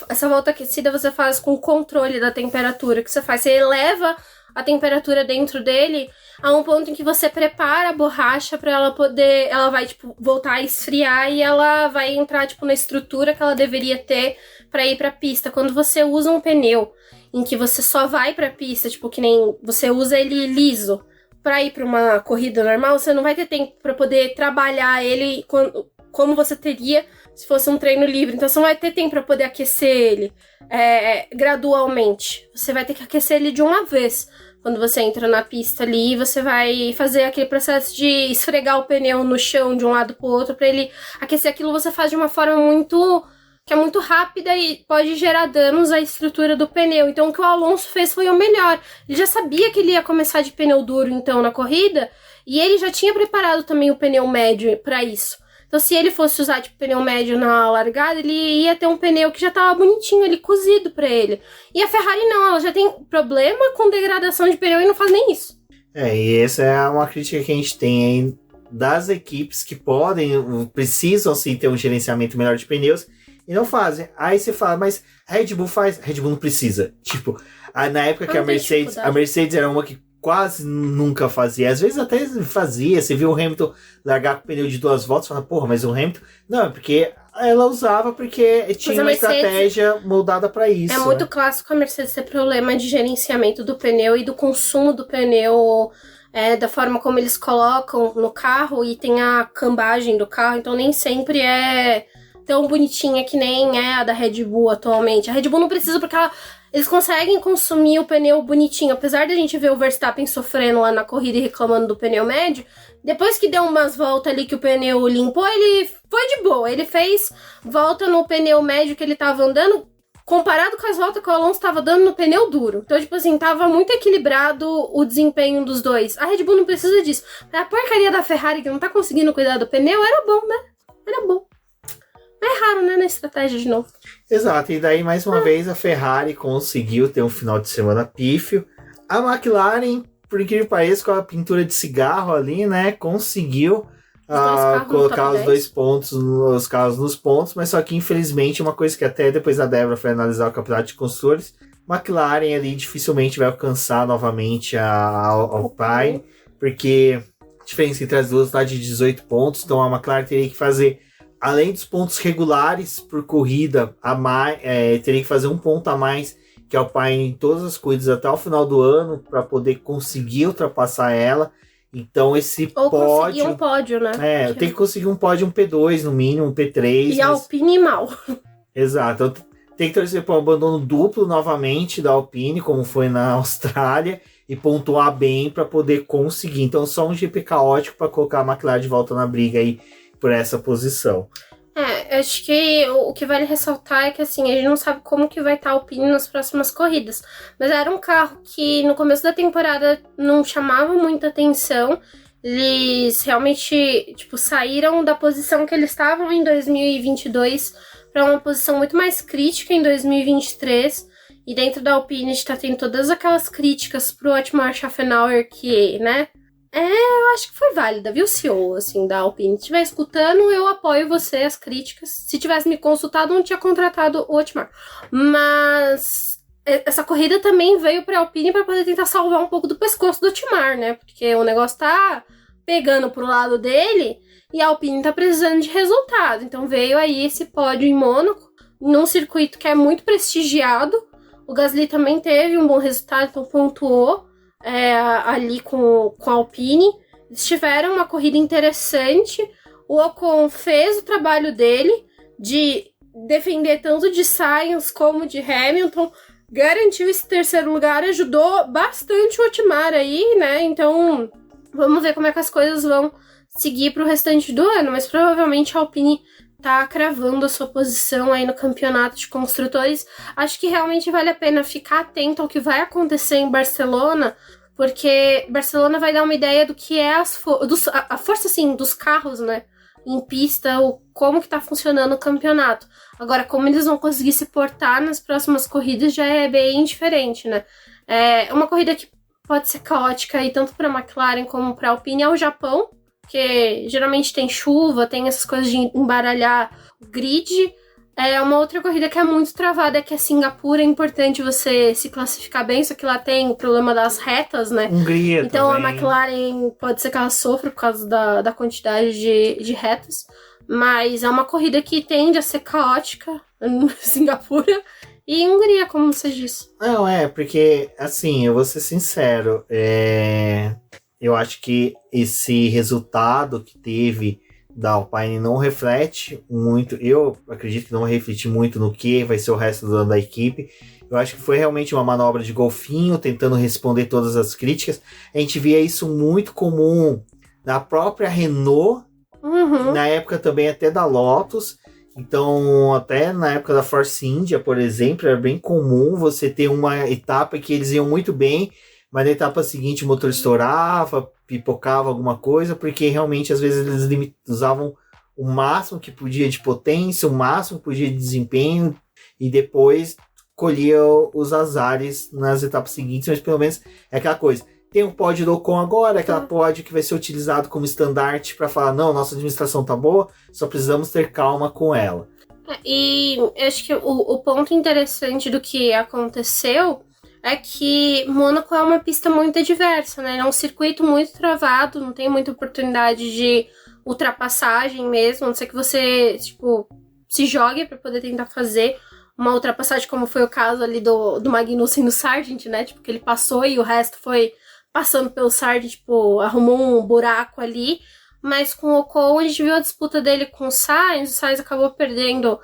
essa volta aquecida você faz com o controle da temperatura que você faz. Você eleva a temperatura dentro dele a um ponto em que você prepara a borracha para ela vai, tipo, voltar a esfriar e ela vai entrar, tipo, na estrutura que ela deveria ter para ir pra pista. Quando você usa um pneu em que você só vai pra pista, tipo, que nem você usa ele liso, pra ir pra uma corrida normal, você não vai ter tempo pra poder trabalhar ele como você teria se fosse um treino livre. Então você não vai ter tempo pra poder aquecer ele gradualmente. Você vai ter que aquecer ele de uma vez. Quando você entra na pista ali, você vai fazer aquele processo de esfregar o pneu no chão de um lado pro outro pra ele aquecer. Aquilo você faz de uma forma que é muito rápida e pode gerar danos à estrutura do pneu. Então o que o Alonso fez foi o melhor. Ele já sabia que ele ia começar de pneu duro então na corrida, e ele já tinha preparado também o pneu médio para isso. Então se ele fosse usar de pneu médio na largada, ele ia ter um pneu que já tava bonitinho ali, cozido para ele. E a Ferrari não, ela já tem problema com degradação de pneu e não faz nem isso. E essa é uma crítica que a gente tem aí das equipes que precisam sim ter um gerenciamento melhor de pneus, e não fazem. Aí você fala, mas a Red Bull faz. A Red Bull não precisa. Tipo, na época que a Mercedes era uma que quase nunca fazia. Às vezes até fazia. Você viu o Hamilton largar com o pneu de 2 voltas e fala, porra, mas o Hamilton... Não, é porque ela usava porque tinha uma estratégia moldada pra isso. É muito clássico a Mercedes ter problema de gerenciamento do pneu e do consumo do pneu, da forma como eles colocam no carro, e tem a cambagem do carro, então nem sempre é tão bonitinha que nem é a da Red Bull atualmente. A Red Bull não precisa, porque eles conseguem consumir o pneu bonitinho. Apesar da gente ver o Verstappen sofrendo lá na corrida e reclamando do pneu médio, depois que deu umas voltas ali que o pneu limpou, ele foi de boa. Ele fez volta no pneu médio que ele tava andando, comparado com as voltas que o Alonso tava dando no pneu duro. Então, tipo assim, tava muito equilibrado o desempenho dos dois. A Red Bull não precisa disso. A porcaria da Ferrari, que não tá conseguindo cuidar do pneu, era bom, né? Era bom. É raro, né, na estratégia de novo. Exato, e daí mais uma vez a Ferrari conseguiu ter um final de semana pífio. A McLaren, por incrível que pareça, com a pintura de cigarro ali, né, conseguiu colocar os carros nos pontos, mas só que infelizmente uma coisa que até depois a Débora foi analisar o campeonato de construtores, McLaren ali dificilmente vai alcançar novamente a Alpine, porque a diferença entre as duas está de 18 pontos, então a McLaren teria que fazer, além dos pontos regulares por corrida, teria que fazer um ponto a mais que a Alpine em todas as corridas até o final do ano para poder conseguir ultrapassar ela. Então esse conseguir um pódio, né? Tem que conseguir um pódio, um P2 no mínimo, um P3. E a Alpine mal. Exato. Então, tem que torcer para um abandono duplo novamente da Alpine, como foi na Austrália, e pontuar bem para poder conseguir. Então só um GP caótico para colocar a McLaren de volta na briga aí por essa posição. Acho que o que vale ressaltar é que, assim, a gente não sabe como que vai estar a Alpine nas próximas corridas, mas era um carro que no começo da temporada não chamava muita atenção. Eles realmente, tipo, saíram da posição que eles estavam em 2022 para uma posição muito mais crítica em 2023, e dentro da Alpine a gente tá tendo todas aquelas críticas pro Otmar Szafnauer que, né, eu acho que foi válida, viu, CEO, assim, da Alpine. Se estiver escutando, eu apoio você, as críticas. Se tivesse me consultado, não tinha contratado o Otmar. Mas essa corrida também veio pra Alpine para poder tentar salvar um pouco do pescoço do Otmar, né? Porque o negócio tá pegando pro lado dele e a Alpine tá precisando de resultado. Então veio aí esse pódio em Mônaco, num circuito que é muito prestigiado. O Gasly também teve um bom resultado, então pontuou ali com a Alpine. Eles tiveram uma corrida interessante. O Ocon fez o trabalho dele de defender tanto de Sainz como de Hamilton, garantiu esse terceiro lugar, ajudou bastante o Otmar aí, né? Então vamos ver como é que as coisas vão seguir pro restante do ano, mas provavelmente a Alpine tá cravando a sua posição aí no campeonato de construtores. Acho que realmente vale a pena ficar atento ao que vai acontecer em Barcelona, porque Barcelona vai dar uma ideia do que é a força, assim, dos carros, né, em pista, como que tá funcionando o campeonato. Agora, como eles vão conseguir se portar nas próximas corridas já é bem diferente, né. É uma corrida que pode ser caótica, aí, tanto para a McLaren como para a Alpine, é o Japão, porque geralmente tem chuva, tem essas coisas de embaralhar o grid. É uma outra corrida que é muito travada, que é Singapura. É importante você se classificar bem, só que lá tem o problema das retas, né? Hungria então também. A McLaren pode ser que ela sofra por causa da quantidade de retas, mas é uma corrida que tende a ser caótica em Singapura e Hungria, como você disse. Não, porque, assim, eu vou ser sincero, eu acho que esse resultado que teve da Alpine não reflete muito, eu acredito que não reflete muito no que vai ser o resto do ano da equipe. Eu acho que foi realmente uma manobra de golfinho, tentando responder todas as críticas. A gente via isso muito comum na própria Renault, na época também até da Lotus. Então, até na época da Force India, por exemplo, era bem comum você ter uma etapa que eles iam muito bem, mas na etapa seguinte o motor estourava, pipocava alguma coisa, porque realmente às vezes eles usavam o máximo que podia de potência, o máximo que podia de desempenho, e depois colhiam os azares nas etapas seguintes, mas pelo menos é aquela coisa. Tem um pódio do Ocon agora, aquela pódio que vai ser utilizado como estandarte para falar, não, nossa administração tá boa, só precisamos ter calma com ela. E eu acho que o ponto interessante do que aconteceu é que Mônaco é uma pista muito diversa, né? É um circuito muito travado, não tem muita oportunidade de ultrapassagem mesmo, a não ser que você, tipo, se jogue para poder tentar fazer uma ultrapassagem, como foi o caso ali do Magnussen no Sargent, né? Tipo, que ele passou e o resto foi passando pelo Sargent, tipo, arrumou um buraco ali. Mas com o Ocon, a gente viu a disputa dele com o Sainz acabou perdendo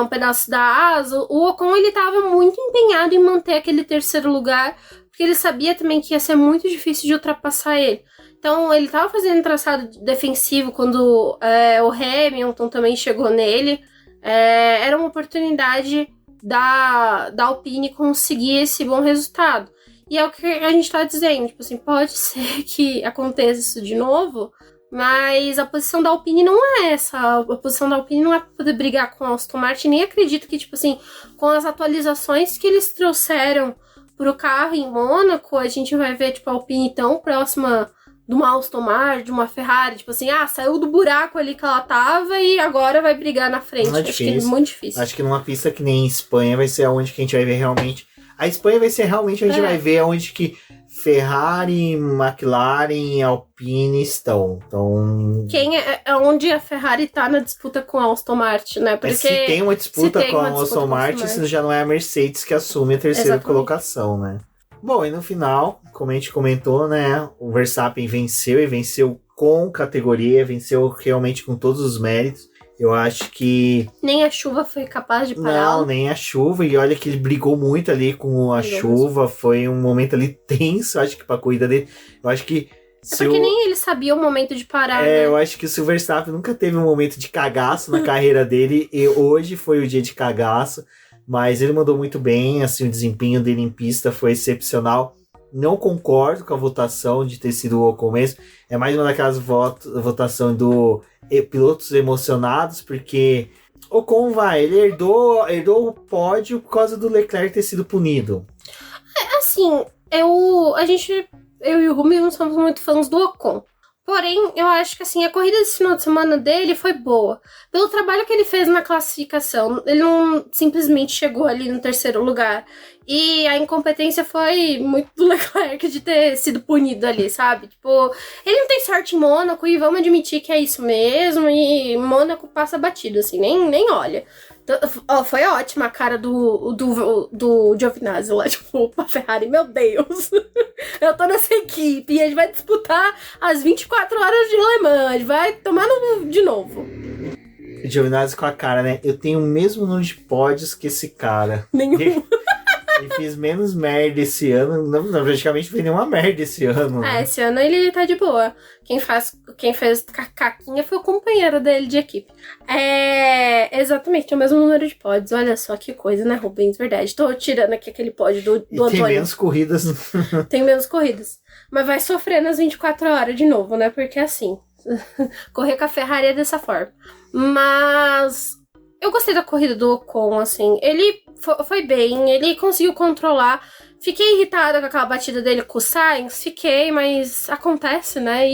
um pedaço da asa. O Ocon, ele tava muito empenhado em manter aquele terceiro lugar, porque ele sabia também que ia ser muito difícil de ultrapassar ele. Então, ele tava fazendo traçado defensivo quando o Hamilton também chegou nele. Era uma oportunidade da Alpine conseguir esse bom resultado. E é o que a gente tá dizendo, tipo assim, pode ser que aconteça isso de novo, mas a posição da Alpine não é essa. A posição da Alpine não é pra poder brigar com a Aston Martin. Nem acredito que, tipo assim, com as atualizações que eles trouxeram pro carro em Mônaco, a gente vai ver, tipo, a Alpine tão próxima de uma Aston Martin, de uma Ferrari, tipo assim, saiu do buraco ali que ela tava e agora vai brigar na frente. Não é Acho que é muito difícil. Acho que numa pista que nem Espanha vai ser onde que a gente vai ver realmente. A Espanha vai ser realmente onde a gente vai ver onde que Ferrari, McLaren e Alpine estão. Então, quem é onde a Ferrari tá na disputa com a Aston Martin, né? Porque se tem uma disputa com a Aston Martin, isso já não é a Mercedes que assume a terceira colocação, né? Bom, e no final, como a gente comentou, né? O Verstappen venceu e venceu com categoria, venceu realmente com todos os méritos. Eu acho que... nem a chuva foi capaz de parar. Não, nem a chuva. E olha que ele brigou muito ali com a chuva. Foi um momento ali tenso, acho que pra corrida dele. Eu acho que... porque nem ele sabia o momento de parar, né? Eu acho que o Verstappen nunca teve um momento de cagaço na carreira dele. E hoje foi o dia de cagaço. Mas ele mandou muito bem. Assim, o desempenho dele em pista foi excepcional. Não concordo com a votação de ter sido o Ocon mesmo. É mais uma daquelas votação do pilotos emocionados, porque Ocon ele herdou o pódio por causa do Leclerc ter sido punido. Assim, eu e o Rumi não somos muito fãs do Ocon. Porém, eu acho que assim, a corrida desse final de semana dele foi boa. Pelo trabalho que ele fez na classificação, ele não simplesmente chegou ali no terceiro lugar. E a incompetência foi muito do Leclerc de ter sido punido ali, sabe? Tipo, ele não tem sorte em Mônaco e vamos admitir que é isso mesmo. E Mônaco passa batido, assim, nem olha. Foi ótima a cara do Giovinazzi lá, tipo, pra Ferrari, meu Deus. Eu tô nessa equipe e a gente vai disputar as 24 horas de Le Mans, a gente vai tomar de novo. Giovinazzi com a cara, né? Eu tenho o mesmo número de pódios que esse cara. Nenhum. E fiz menos merda esse ano. Não, praticamente foi nenhuma merda esse ano. Né? Esse ano ele tá de boa. Quem fez caquinha foi o companheiro dele de equipe. Exatamente, o mesmo número de pods. Olha só que coisa, né, Rubens? Verdade. Tô tirando aqui aquele pod do Antônio. Tem menos corridas. Tem menos corridas. Mas vai sofrer nas 24 horas de novo, né? Porque assim, correr com a Ferrari é dessa forma. Mas eu gostei da corrida do Ocon, assim. Ele foi bem, ele conseguiu controlar. Fiquei irritada com aquela batida dele com o Sainz, mas acontece, né?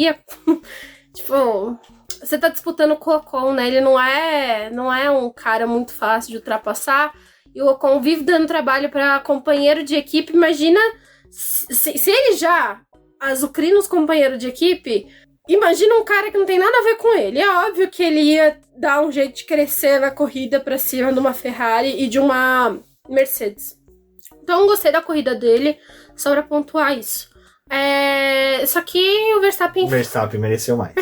Tipo, você tá disputando com o Ocon, né? Ele não é um cara muito fácil de ultrapassar. E o Ocon vive dando trabalho pra companheiro de equipe. Imagina se ele já azucrina os companheiros de equipe. Imagina um cara que não tem nada a ver com ele. É óbvio que ele ia dar um jeito de crescer na corrida pra cima de uma Ferrari e de uma Mercedes. Então, gostei da corrida dele, só pra pontuar isso. Só que o Verstappen... O Verstappen mereceu mais.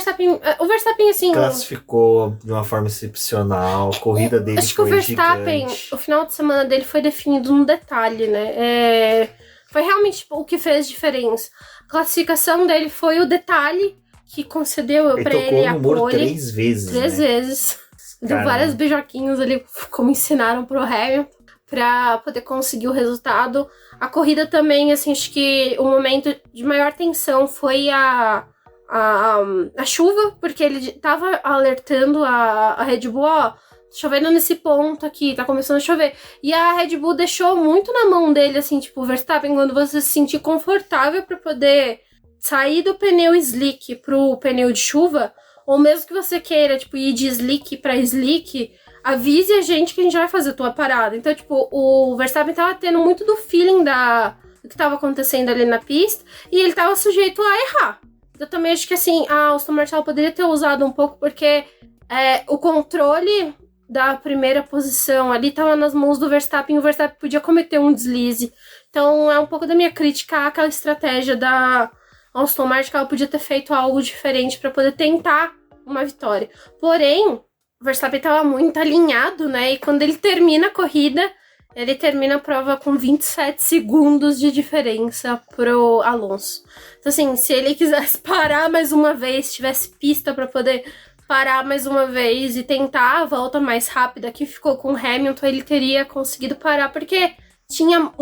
O Verstappen, assim... Classificou de uma forma excepcional, a corrida dele acho que o Verstappen, gigante. O final de semana dele foi definido no detalhe, né? Foi realmente o que fez diferença. A classificação dele foi o detalhe que concedeu pra ele a pole. Ele tocou no muro 3 vezes, Três vezes. Deu várias beijoquinhas ali, como ensinaram pro Hamilton, pra poder conseguir o resultado. A corrida também, assim, acho que o momento de maior tensão foi a chuva, porque ele tava alertando a Red Bull, ó, chovendo nesse ponto aqui, tá começando a chover. E a Red Bull deixou muito na mão dele, assim, tipo, Verstappen, quando você se sentir confortável pra poder sair do pneu slick pro pneu de chuva, ou mesmo que você queira, tipo, ir de slick pra slick, avise a gente que a gente vai fazer a tua parada. Então, tipo, o Verstappen tava tendo muito do feeling do que tava acontecendo ali na pista, e ele tava sujeito a errar. Eu também acho que, assim, a Aston Martin poderia ter usado um pouco, porque o controle da primeira posição ali tava nas mãos do Verstappen, e o Verstappen podia cometer um deslize. Então, é um pouco da minha crítica àquela estratégia da Aston Martin, que ela podia ter feito algo diferente para poder tentar uma vitória. Porém, o Verstappen estava muito alinhado, né? E quando ele termina a corrida, ele termina a prova com 27 segundos de diferença pro Alonso. Então, assim, se ele quisesse parar mais uma vez, tivesse pista para poder parar mais uma vez e tentar a volta mais rápida que ficou com o Hamilton, ele teria conseguido parar, porque tinha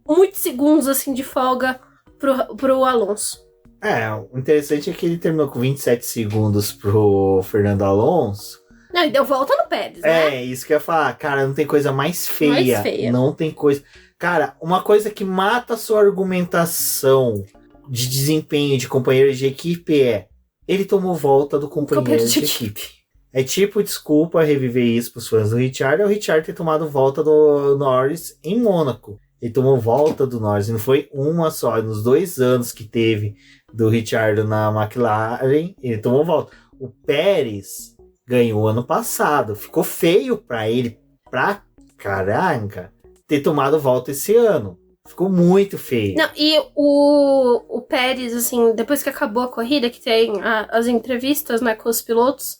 muitos segundos, assim, de folga pro Alonso. O interessante é que ele terminou com 27 segundos pro Fernando Alonso. Não, ele deu volta no Pérez, né? Isso que eu ia falar. Cara, não tem coisa mais feia. Não tem coisa... Cara, uma coisa que mata a sua argumentação de desempenho de companheiro de equipe ele tomou volta do companheiro de equipe. É tipo, desculpa reviver isso pros fãs do Ricciardo, é o Ricciardo ter tomado volta do Norris em Mônaco. Ele tomou volta do Norris, não foi uma só, nos 2 anos que teve do Ricciardo na McLaren, ele tomou volta. O Pérez ganhou ano passado, ficou feio pra ele, pra caraca, ter tomado volta esse ano. Ficou muito feio. Não, e o Pérez, assim, depois que acabou a corrida, que tem as entrevistas, né, com os pilotos,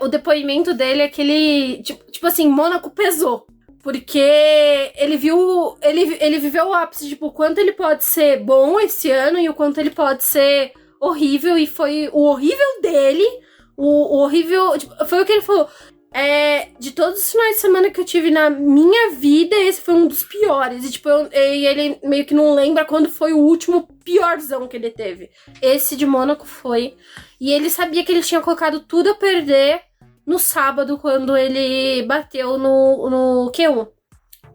o depoimento dele é que ele, tipo assim, Mônaco pesou. Porque ele viveu o ápice, tipo, o quanto ele pode ser bom esse ano e o quanto ele pode ser horrível. E foi o horrível dele, o horrível... Tipo, foi o que ele falou. De todos os finais de semana que eu tive na minha vida, esse foi um dos piores. E, tipo, ele meio que não lembra quando foi o último piorzão que ele teve. Esse de Mônaco foi. E ele sabia que ele tinha colocado tudo a perder no sábado, quando ele bateu no Q1.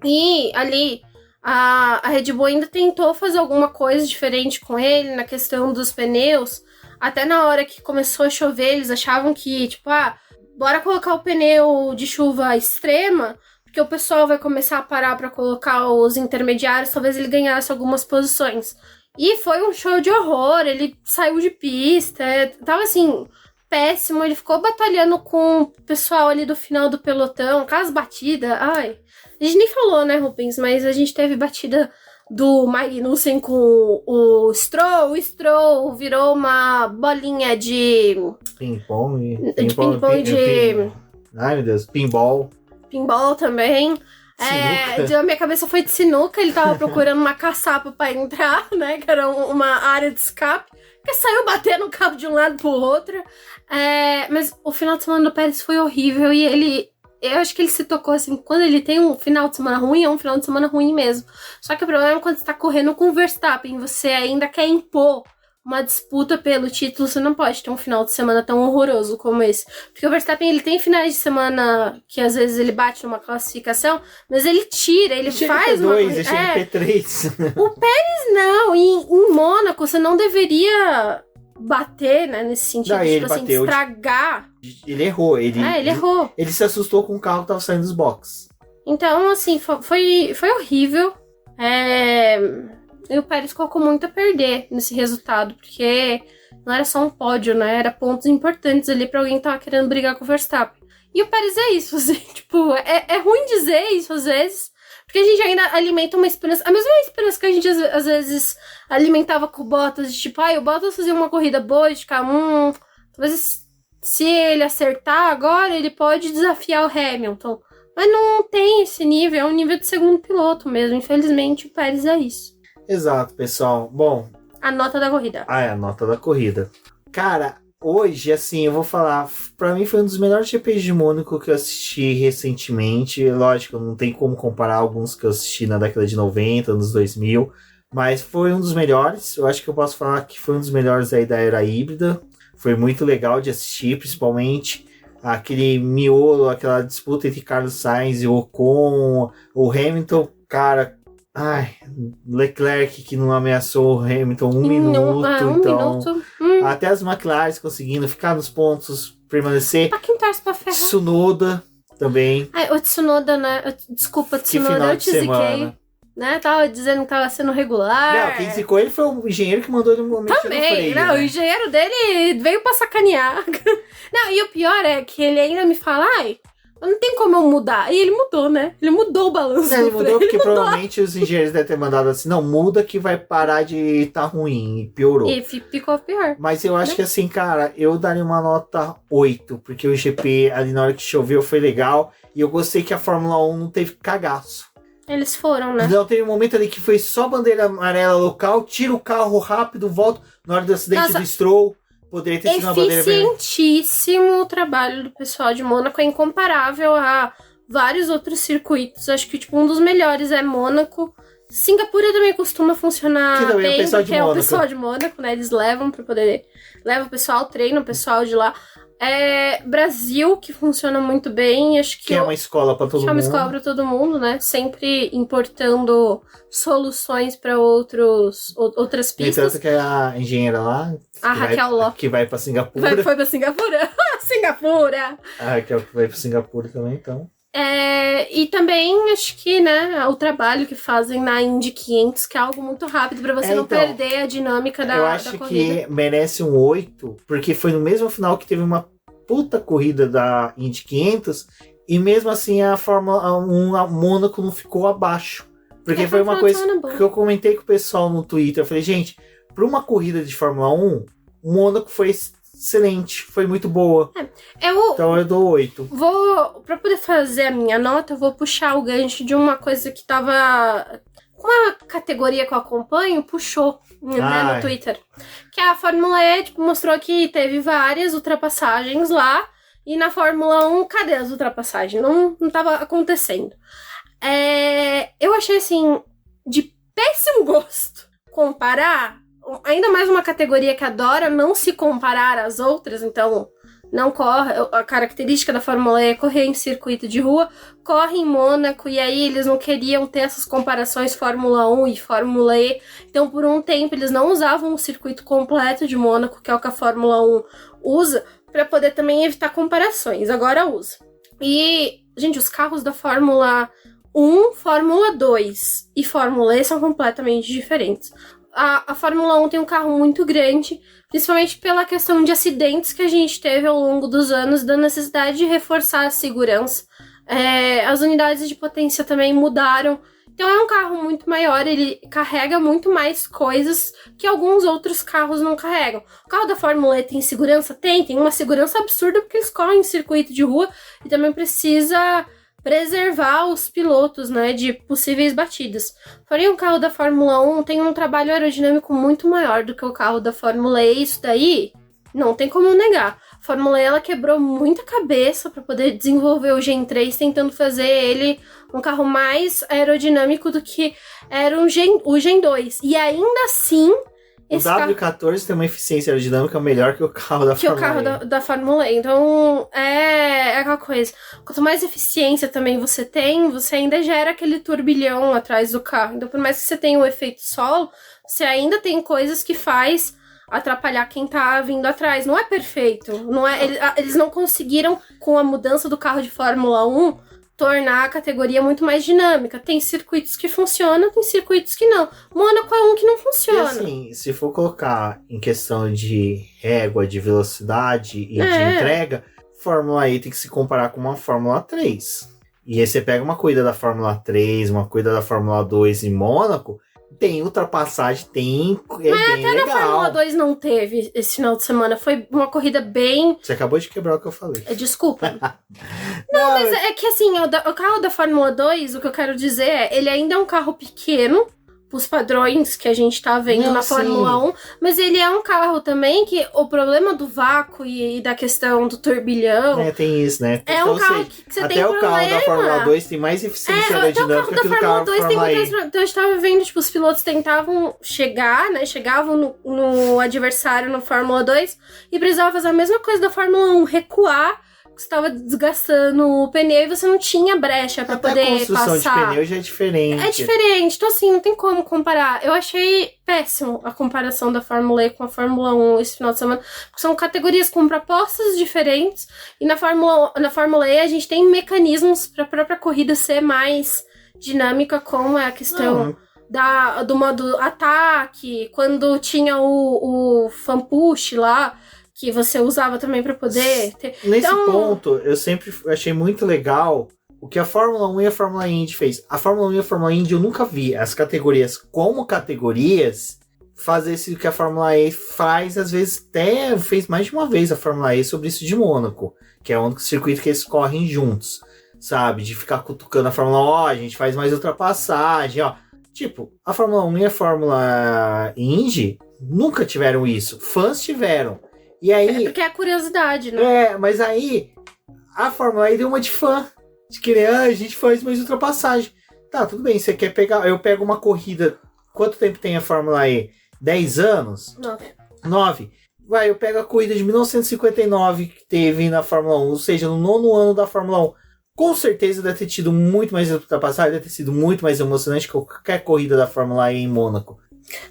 E ali, a Red Bull ainda tentou fazer alguma coisa diferente com ele, na questão dos pneus. Até na hora que começou a chover, eles achavam que, tipo, bora colocar o pneu de chuva extrema, porque o pessoal vai começar a parar para colocar os intermediários, talvez ele ganhasse algumas posições. E foi um show de horror, ele saiu de pista, tava assim... péssimo, ele ficou batalhando com o pessoal ali do final do pelotão, com as batidas, A gente nem falou, né, Rubens, mas a gente teve batida do Magnussen com o Stroll virou uma bolinha de... Ping-pong de... Ai, meu Deus, pinball. Pinball também. Sinuca. A minha cabeça foi de sinuca, ele tava procurando uma caçapa pra entrar, né? Que era uma área de escape. Que saiu batendo o carro de um lado pro outro. Mas o final de semana do Pérez foi horrível e eu acho que ele se tocou assim, quando ele tem um final de semana ruim, é um final de semana ruim mesmo. Só que o problema é quando você tá correndo com o Verstappen, você ainda quer impor uma disputa pelo título, você não pode ter um final de semana tão horroroso como esse. Porque o Verstappen, ele tem finais de semana que às vezes ele bate numa classificação, mas ele tira, ele faz uma... P2, chega P3. O Pérez não, em Mônaco você não deveria bater, né, nesse sentido, Não, ele bateu, estragar. Ele errou. Ele errou. Ele se assustou com o carro que tava saindo dos boxes. Então, assim, foi horrível. E o Pérez colocou muito a perder nesse resultado, porque não era só um pódio, né? Era pontos importantes ali pra alguém que tava querendo brigar com o Verstappen. E o Pérez é isso, assim, tipo, é ruim dizer isso às vezes, porque a gente ainda alimenta uma esperança, a mesma esperança que a gente às vezes alimentava com o Bottas, de tipo, o Bottas fazia uma corrida boa, de ficar, talvez se ele acertar agora, ele pode desafiar o Hamilton. Mas não tem esse nível, é um nível de segundo piloto mesmo, infelizmente o Pérez é isso. Exato, pessoal. Bom... A nota da corrida. É a nota da corrida. Cara, hoje, assim, eu vou falar... Pra mim foi um dos melhores GPs de Mônaco que eu assisti recentemente. Lógico, não tem como comparar alguns que eu assisti na década de 90, anos 2000. Mas foi um dos melhores. Eu acho que eu posso falar que foi um dos melhores aí da era híbrida. Foi muito legal de assistir, principalmente aquele miolo, aquela disputa entre Carlos Sainz e o Ocon, o Hamilton, cara... Leclerc que não ameaçou o Hamilton um minuto. Minuto. Até as McLaren conseguindo ficar nos pontos, permanecer. Pra quem torce pra ferrar. Tsunoda também. O Tsunoda, né? Desculpa, Tsunoda, eu te ziquei. Né? Tava dizendo que tava sendo regular. Não, quem zicou ele foi o engenheiro que mandou ele mexer no freio. Não, o engenheiro dele veio pra sacanear. Não, e o pior é que ele ainda me fala, não tem como eu mudar. E ele mudou, né? Ele mudou o balanço. Ele mudou porque provavelmente os engenheiros devem ter mandado assim, não, muda que vai parar de tá ruim. E piorou. E ficou pior. Mas eu acho que assim, cara, eu daria uma nota 8, porque o GP ali na hora que choveu foi legal. E eu gostei que a Fórmula 1 não teve cagaço. Eles foram, né? Não, teve um momento ali que foi só bandeira amarela local, tira o carro rápido, volta na hora do acidente do Stroll. Poderia ter sido uma bandeira vermelha. Eficientíssimo o trabalho do pessoal de Mônaco, é incomparável a vários outros circuitos. Acho que um dos melhores é Mônaco. Singapura também costuma funcionar bem, porque é o pessoal de Mônaco, né? Eles levam pra poder... Leva o pessoal, treina o pessoal de lá. Brasil, que funciona muito bem, acho que... é uma escola pra todo mundo. É uma escola pra todo mundo, né? Sempre importando soluções pra outras pistas. E tanto que a engenheira lá... A Raquel Lopes. Que vai pra Singapura. Foi pra Singapura. Singapura! A Raquel que vai pra Singapura também, então... E também acho que, né, o trabalho que fazem na Indy 500, que é algo muito rápido pra você não perder a dinâmica da corrida. Eu acho que merece um 8, porque foi no mesmo final que teve uma puta corrida da Indy 500, e mesmo assim a Fórmula 1, a Mônaco não ficou abaixo. Porque foi uma coisa que eu comentei com o pessoal no Twitter. Eu falei, gente, pra uma corrida de Fórmula 1, o Mônaco foi excelente, foi muito boa. Então eu dou 8. Pra poder fazer a minha nota, eu vou puxar o gancho de uma coisa que tava... Uma categoria que eu acompanho puxou, né, no Twitter. Que a Fórmula E mostrou que teve várias ultrapassagens lá. E na Fórmula 1, cadê as ultrapassagens? Não tava acontecendo. Eu achei, assim, de péssimo gosto comparar... Ainda mais uma categoria que adora não se comparar às outras, então não corre. A característica da Fórmula E é correr em circuito de rua, corre em Mônaco, e aí eles não queriam ter essas comparações Fórmula 1 e Fórmula E. Então, por um tempo, eles não usavam o circuito completo de Mônaco, que é o que a Fórmula 1 usa, para poder também evitar comparações. Agora usa. E, gente, os carros da Fórmula 1, Fórmula 2 e Fórmula E são completamente diferentes. A Fórmula 1 tem um carro muito grande, principalmente pela questão de acidentes que a gente teve ao longo dos anos, da necessidade de reforçar a segurança. As unidades de potência também mudaram. Então é um carro muito maior, ele carrega muito mais coisas que alguns outros carros não carregam. O carro da Fórmula E tem segurança? Tem uma segurança absurda porque eles correm em circuito de rua e também precisa preservar os pilotos, né, de possíveis batidas. Porém, o carro da Fórmula 1 tem um trabalho aerodinâmico muito maior do que o carro da Fórmula E. Isso daí não tem como negar. A Fórmula E, ela quebrou muita cabeça para poder desenvolver o Gen 3, tentando fazer ele um carro mais aerodinâmico do que era o Gen 2. E ainda assim... O W14 tem uma eficiência aerodinâmica melhor que o carro da Fórmula E. Que o carro da Fórmula E. Então, é aquela coisa. Quanto mais eficiência também você tem, você ainda gera aquele turbilhão atrás do carro. Então, por mais que você tenha o efeito solo, você ainda tem coisas que faz atrapalhar quem tá vindo atrás. Não é perfeito. Eles não conseguiram, com a mudança do carro de Fórmula 1, tornar a categoria muito mais dinâmica. Tem circuitos que funcionam, tem circuitos que não. Mônaco é um que não funciona. E assim, se for colocar em questão de régua, de velocidade e de entrega, Fórmula E tem que se comparar com uma Fórmula 3. E aí você pega uma corrida da Fórmula 3, uma corrida da Fórmula 2 em Mônaco, tem ultrapassagem, Mas bem até legal. Na Fórmula 2 não teve esse final de semana. Foi uma corrida bem... Você acabou de quebrar o que eu falei. Desculpa. Não, mas é que assim, o carro da Fórmula 2, o que eu quero dizer é, ele ainda é um carro pequeno, pros padrões que a gente tá vendo na Fórmula 1, mas ele é um carro também que o problema do vácuo e da questão do turbilhão... tem isso, né? É um carro que você tem problema. Até o carro da Fórmula 2 tem mais eficiência aerodinâmica que o carro da Fórmula 2 tem muito mais... Então, eu estava vendo, tipo, os pilotos tentavam chegar, né? Chegavam no adversário no Fórmula 2 e precisavam fazer a mesma coisa da Fórmula 1, recuar, você estava desgastando o pneu e você não tinha brecha pra poder passar. A construção de pneu já é diferente. É diferente, então assim, não tem como comparar. Eu achei péssimo a comparação da Fórmula E com a Fórmula 1 esse final de semana, porque são categorias com propostas diferentes, e na Fórmula E a gente tem mecanismos pra própria corrida ser mais dinâmica, como é a questão do modo ataque, quando tinha o fan push lá, que você usava também para poder ter... Nesse ponto, eu sempre achei muito legal o que a Fórmula 1 e a Fórmula Indy fez. A Fórmula 1 e a Fórmula Indy eu nunca vi as categorias como categorias fazer isso que a Fórmula E faz, às vezes até fez mais de uma vez a Fórmula E sobre isso de Mônaco, que é o único circuito que eles correm juntos, sabe? De ficar cutucando a Fórmula 1, a gente faz mais ultrapassagem, ó. Tipo, a Fórmula 1 e a Fórmula Indy nunca tiveram isso. Fãs tiveram. E aí, porque é curiosidade, né? Mas aí a Fórmula E deu uma de fã. De querer, a gente faz mais ultrapassagem. Tá, tudo bem, você quer pegar... Eu pego uma corrida... Quanto tempo tem a Fórmula E? 10 anos? 9. Vai, eu pego a corrida de 1959 que teve na Fórmula 1, ou seja, no 9º ano da Fórmula 1. Com certeza deve ter tido muito mais ultrapassagem, deve ter sido muito mais emocionante que qualquer corrida da Fórmula E em Mônaco.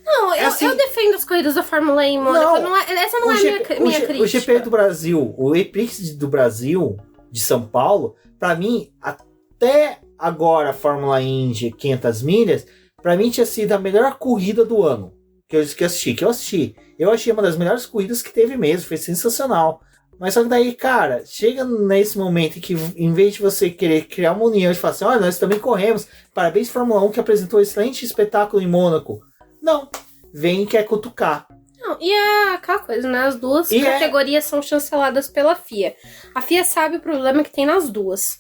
Não, eu defendo as corridas da Fórmula E em Mônaco. Essa não é a minha crítica. O GP do Brasil, o E-Prix do Brasil, de São Paulo, pra mim, até agora a Fórmula Indy 500 milhas, pra mim tinha sido a melhor corrida do ano que eu assisti. Eu achei uma das melhores corridas que teve mesmo, foi sensacional. Mas só que daí, cara, chega nesse momento em que, em vez de você querer criar uma união e falar assim, olha, nós também corremos, parabéns Fórmula 1 que apresentou um excelente espetáculo em Mônaco. Não, vem e quer cutucar. Não, e é aquela coisa, né? As duas categorias são chanceladas pela FIA. A FIA sabe o problema que tem nas duas.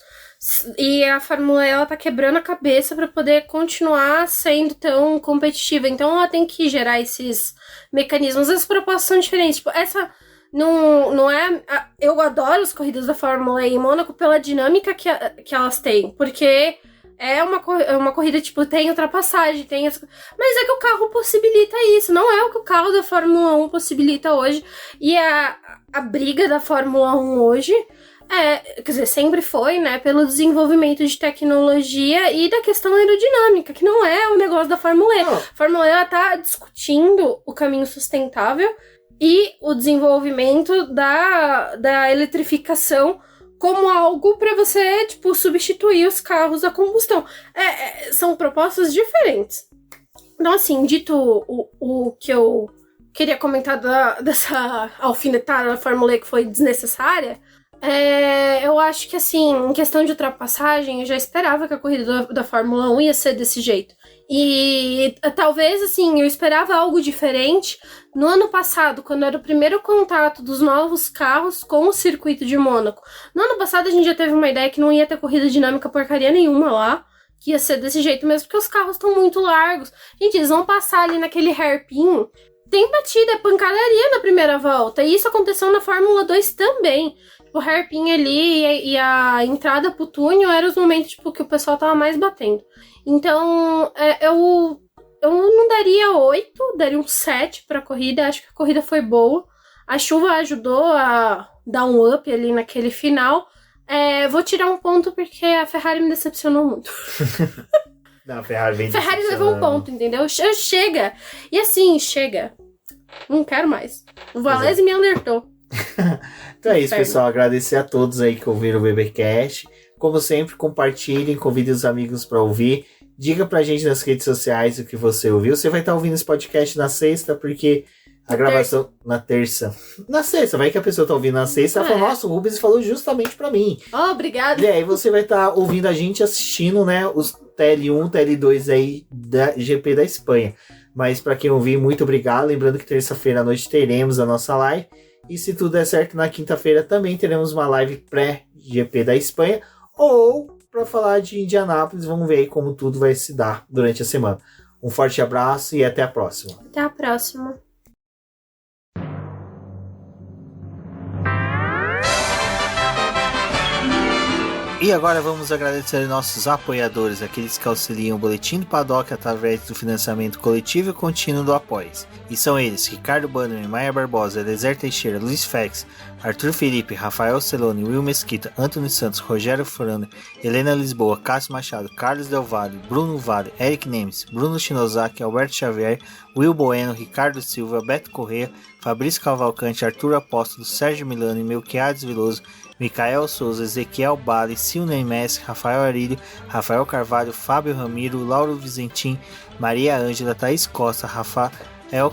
E a Fórmula E, ela tá quebrando a cabeça para poder continuar sendo tão competitiva. Então ela tem que gerar esses mecanismos. As propostas são diferentes. Tipo, essa não é... Eu adoro as corridas da Fórmula E em Mônaco pela dinâmica que elas têm. Porque... É uma corrida, tipo, tem ultrapassagem, mas é que o carro possibilita isso, não é o que o carro da Fórmula 1 possibilita hoje. E a briga da Fórmula 1 hoje quer dizer, sempre foi, né, pelo desenvolvimento de tecnologia e da questão aerodinâmica, que não é o negócio da Fórmula E. A Fórmula E, ela tá discutindo o caminho sustentável e o desenvolvimento da eletrificação como algo para você, tipo, substituir os carros a combustão. São propostas diferentes. Então, assim, dito o que eu queria comentar dessa alfinetada da Fórmula E que foi desnecessária, Eu acho que, assim, em questão de ultrapassagem, eu já esperava que a corrida da Fórmula 1 ia ser desse jeito. E talvez, assim, eu esperava algo diferente no ano passado, quando era o primeiro contato dos novos carros com o circuito de Mônaco. No ano passado, a gente já teve uma ideia que não ia ter corrida dinâmica porcaria nenhuma lá, que ia ser desse jeito mesmo, porque os carros estão muito largos. Gente, eles vão passar ali naquele hairpin. Tem batida, é pancadaria na primeira volta. E isso aconteceu na Fórmula 2 também. O hairpin ali e a entrada pro túnel eram os momentos tipo, que o pessoal tava mais batendo. Então, eu não daria 8, daria um 7 pra corrida. Acho que a corrida foi boa. A chuva ajudou a dar um up ali naquele final. Vou tirar um ponto porque a Ferrari me decepcionou muito. Não, a Ferrari vem Ferrari levou um ponto, entendeu? Chega. E assim, chega. Não quero mais. O Valese me alertou. Então é isso, pessoal. Agradecer a todos aí que ouviram o BBcast. Como sempre, compartilhem, convidem os amigos para ouvir. Diga pra gente nas redes sociais o que você ouviu. Você vai estar ouvindo esse podcast na sexta, porque a gravação na terça. Na sexta, vai que a pessoa tá ouvindo na sexta. Ela falou, nossa, o Rubens falou justamente pra mim. Obrigada. E aí você vai estar ouvindo a gente assistindo, né, os TL1, TL2 aí da GP da Espanha. Mas pra quem ouvir, muito obrigado. Lembrando que terça-feira à noite teremos a nossa live. E se tudo der certo, na quinta-feira também teremos uma live pré-GP da Espanha. Ou para falar de Indianápolis, vamos ver aí como tudo vai se dar durante a semana. Um forte abraço e até a próxima. Até a próxima. E agora vamos agradecer nossos apoiadores, aqueles que auxiliam o Boletim do Paddock através do financiamento coletivo e contínuo do Apoia-se. E são eles, Ricardo Bannerman, Maia Barbosa, Eliezer Teixeira, Luiz Fex, Arthur Felipe, Rafael Celone, Will Mesquita, Antônio Santos, Rogério Furano, Helena Lisboa, Cássio Machado, Carlos Del Valle, Bruno Vale, Eric Nemes, Bruno Shinozaki, Alberto Xavier, Will Bueno, Ricardo Silva, Beto Corrêa, Fabrício Cavalcante, Arthur Apóstolo, Sérgio Milano, Melquiades Veloso, Micael Souza, Ezequiel Bale, Silney Messi, Rafael Arilho, Rafael Carvalho, Fábio Ramiro, Lauro Vizentim, Maria Ângela, Thaís Costa, Rafael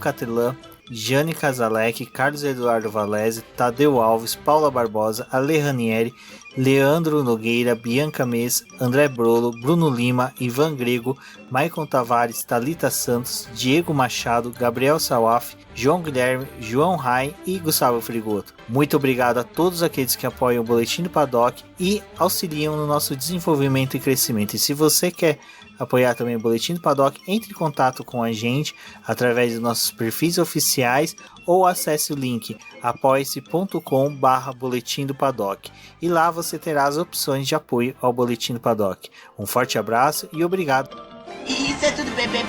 Catelã, Jane Casalec, Carlos Eduardo Valese, Tadeu Alves, Paula Barbosa, Ale Ranieri, Leandro Nogueira, Bianca Mês, André Brolo, Bruno Lima, Ivan Grego, Maicon Tavares, Thalita Santos, Diego Machado, Gabriel Sawaf, João Guilherme, João Rai e Gustavo Frigoto. Muito obrigado a todos aqueles que apoiam o Boletim do Paddock e auxiliam no nosso desenvolvimento e crescimento. E se você quer apoiar também o Boletim do Paddock, entre em contato com a gente através dos nossos perfis oficiais ou acesse o link apoia-se.com/Boletim do Paddock e lá você terá as opções de apoio ao Boletim do Paddock. Um forte abraço e obrigado. Isso é tudo, pessoal.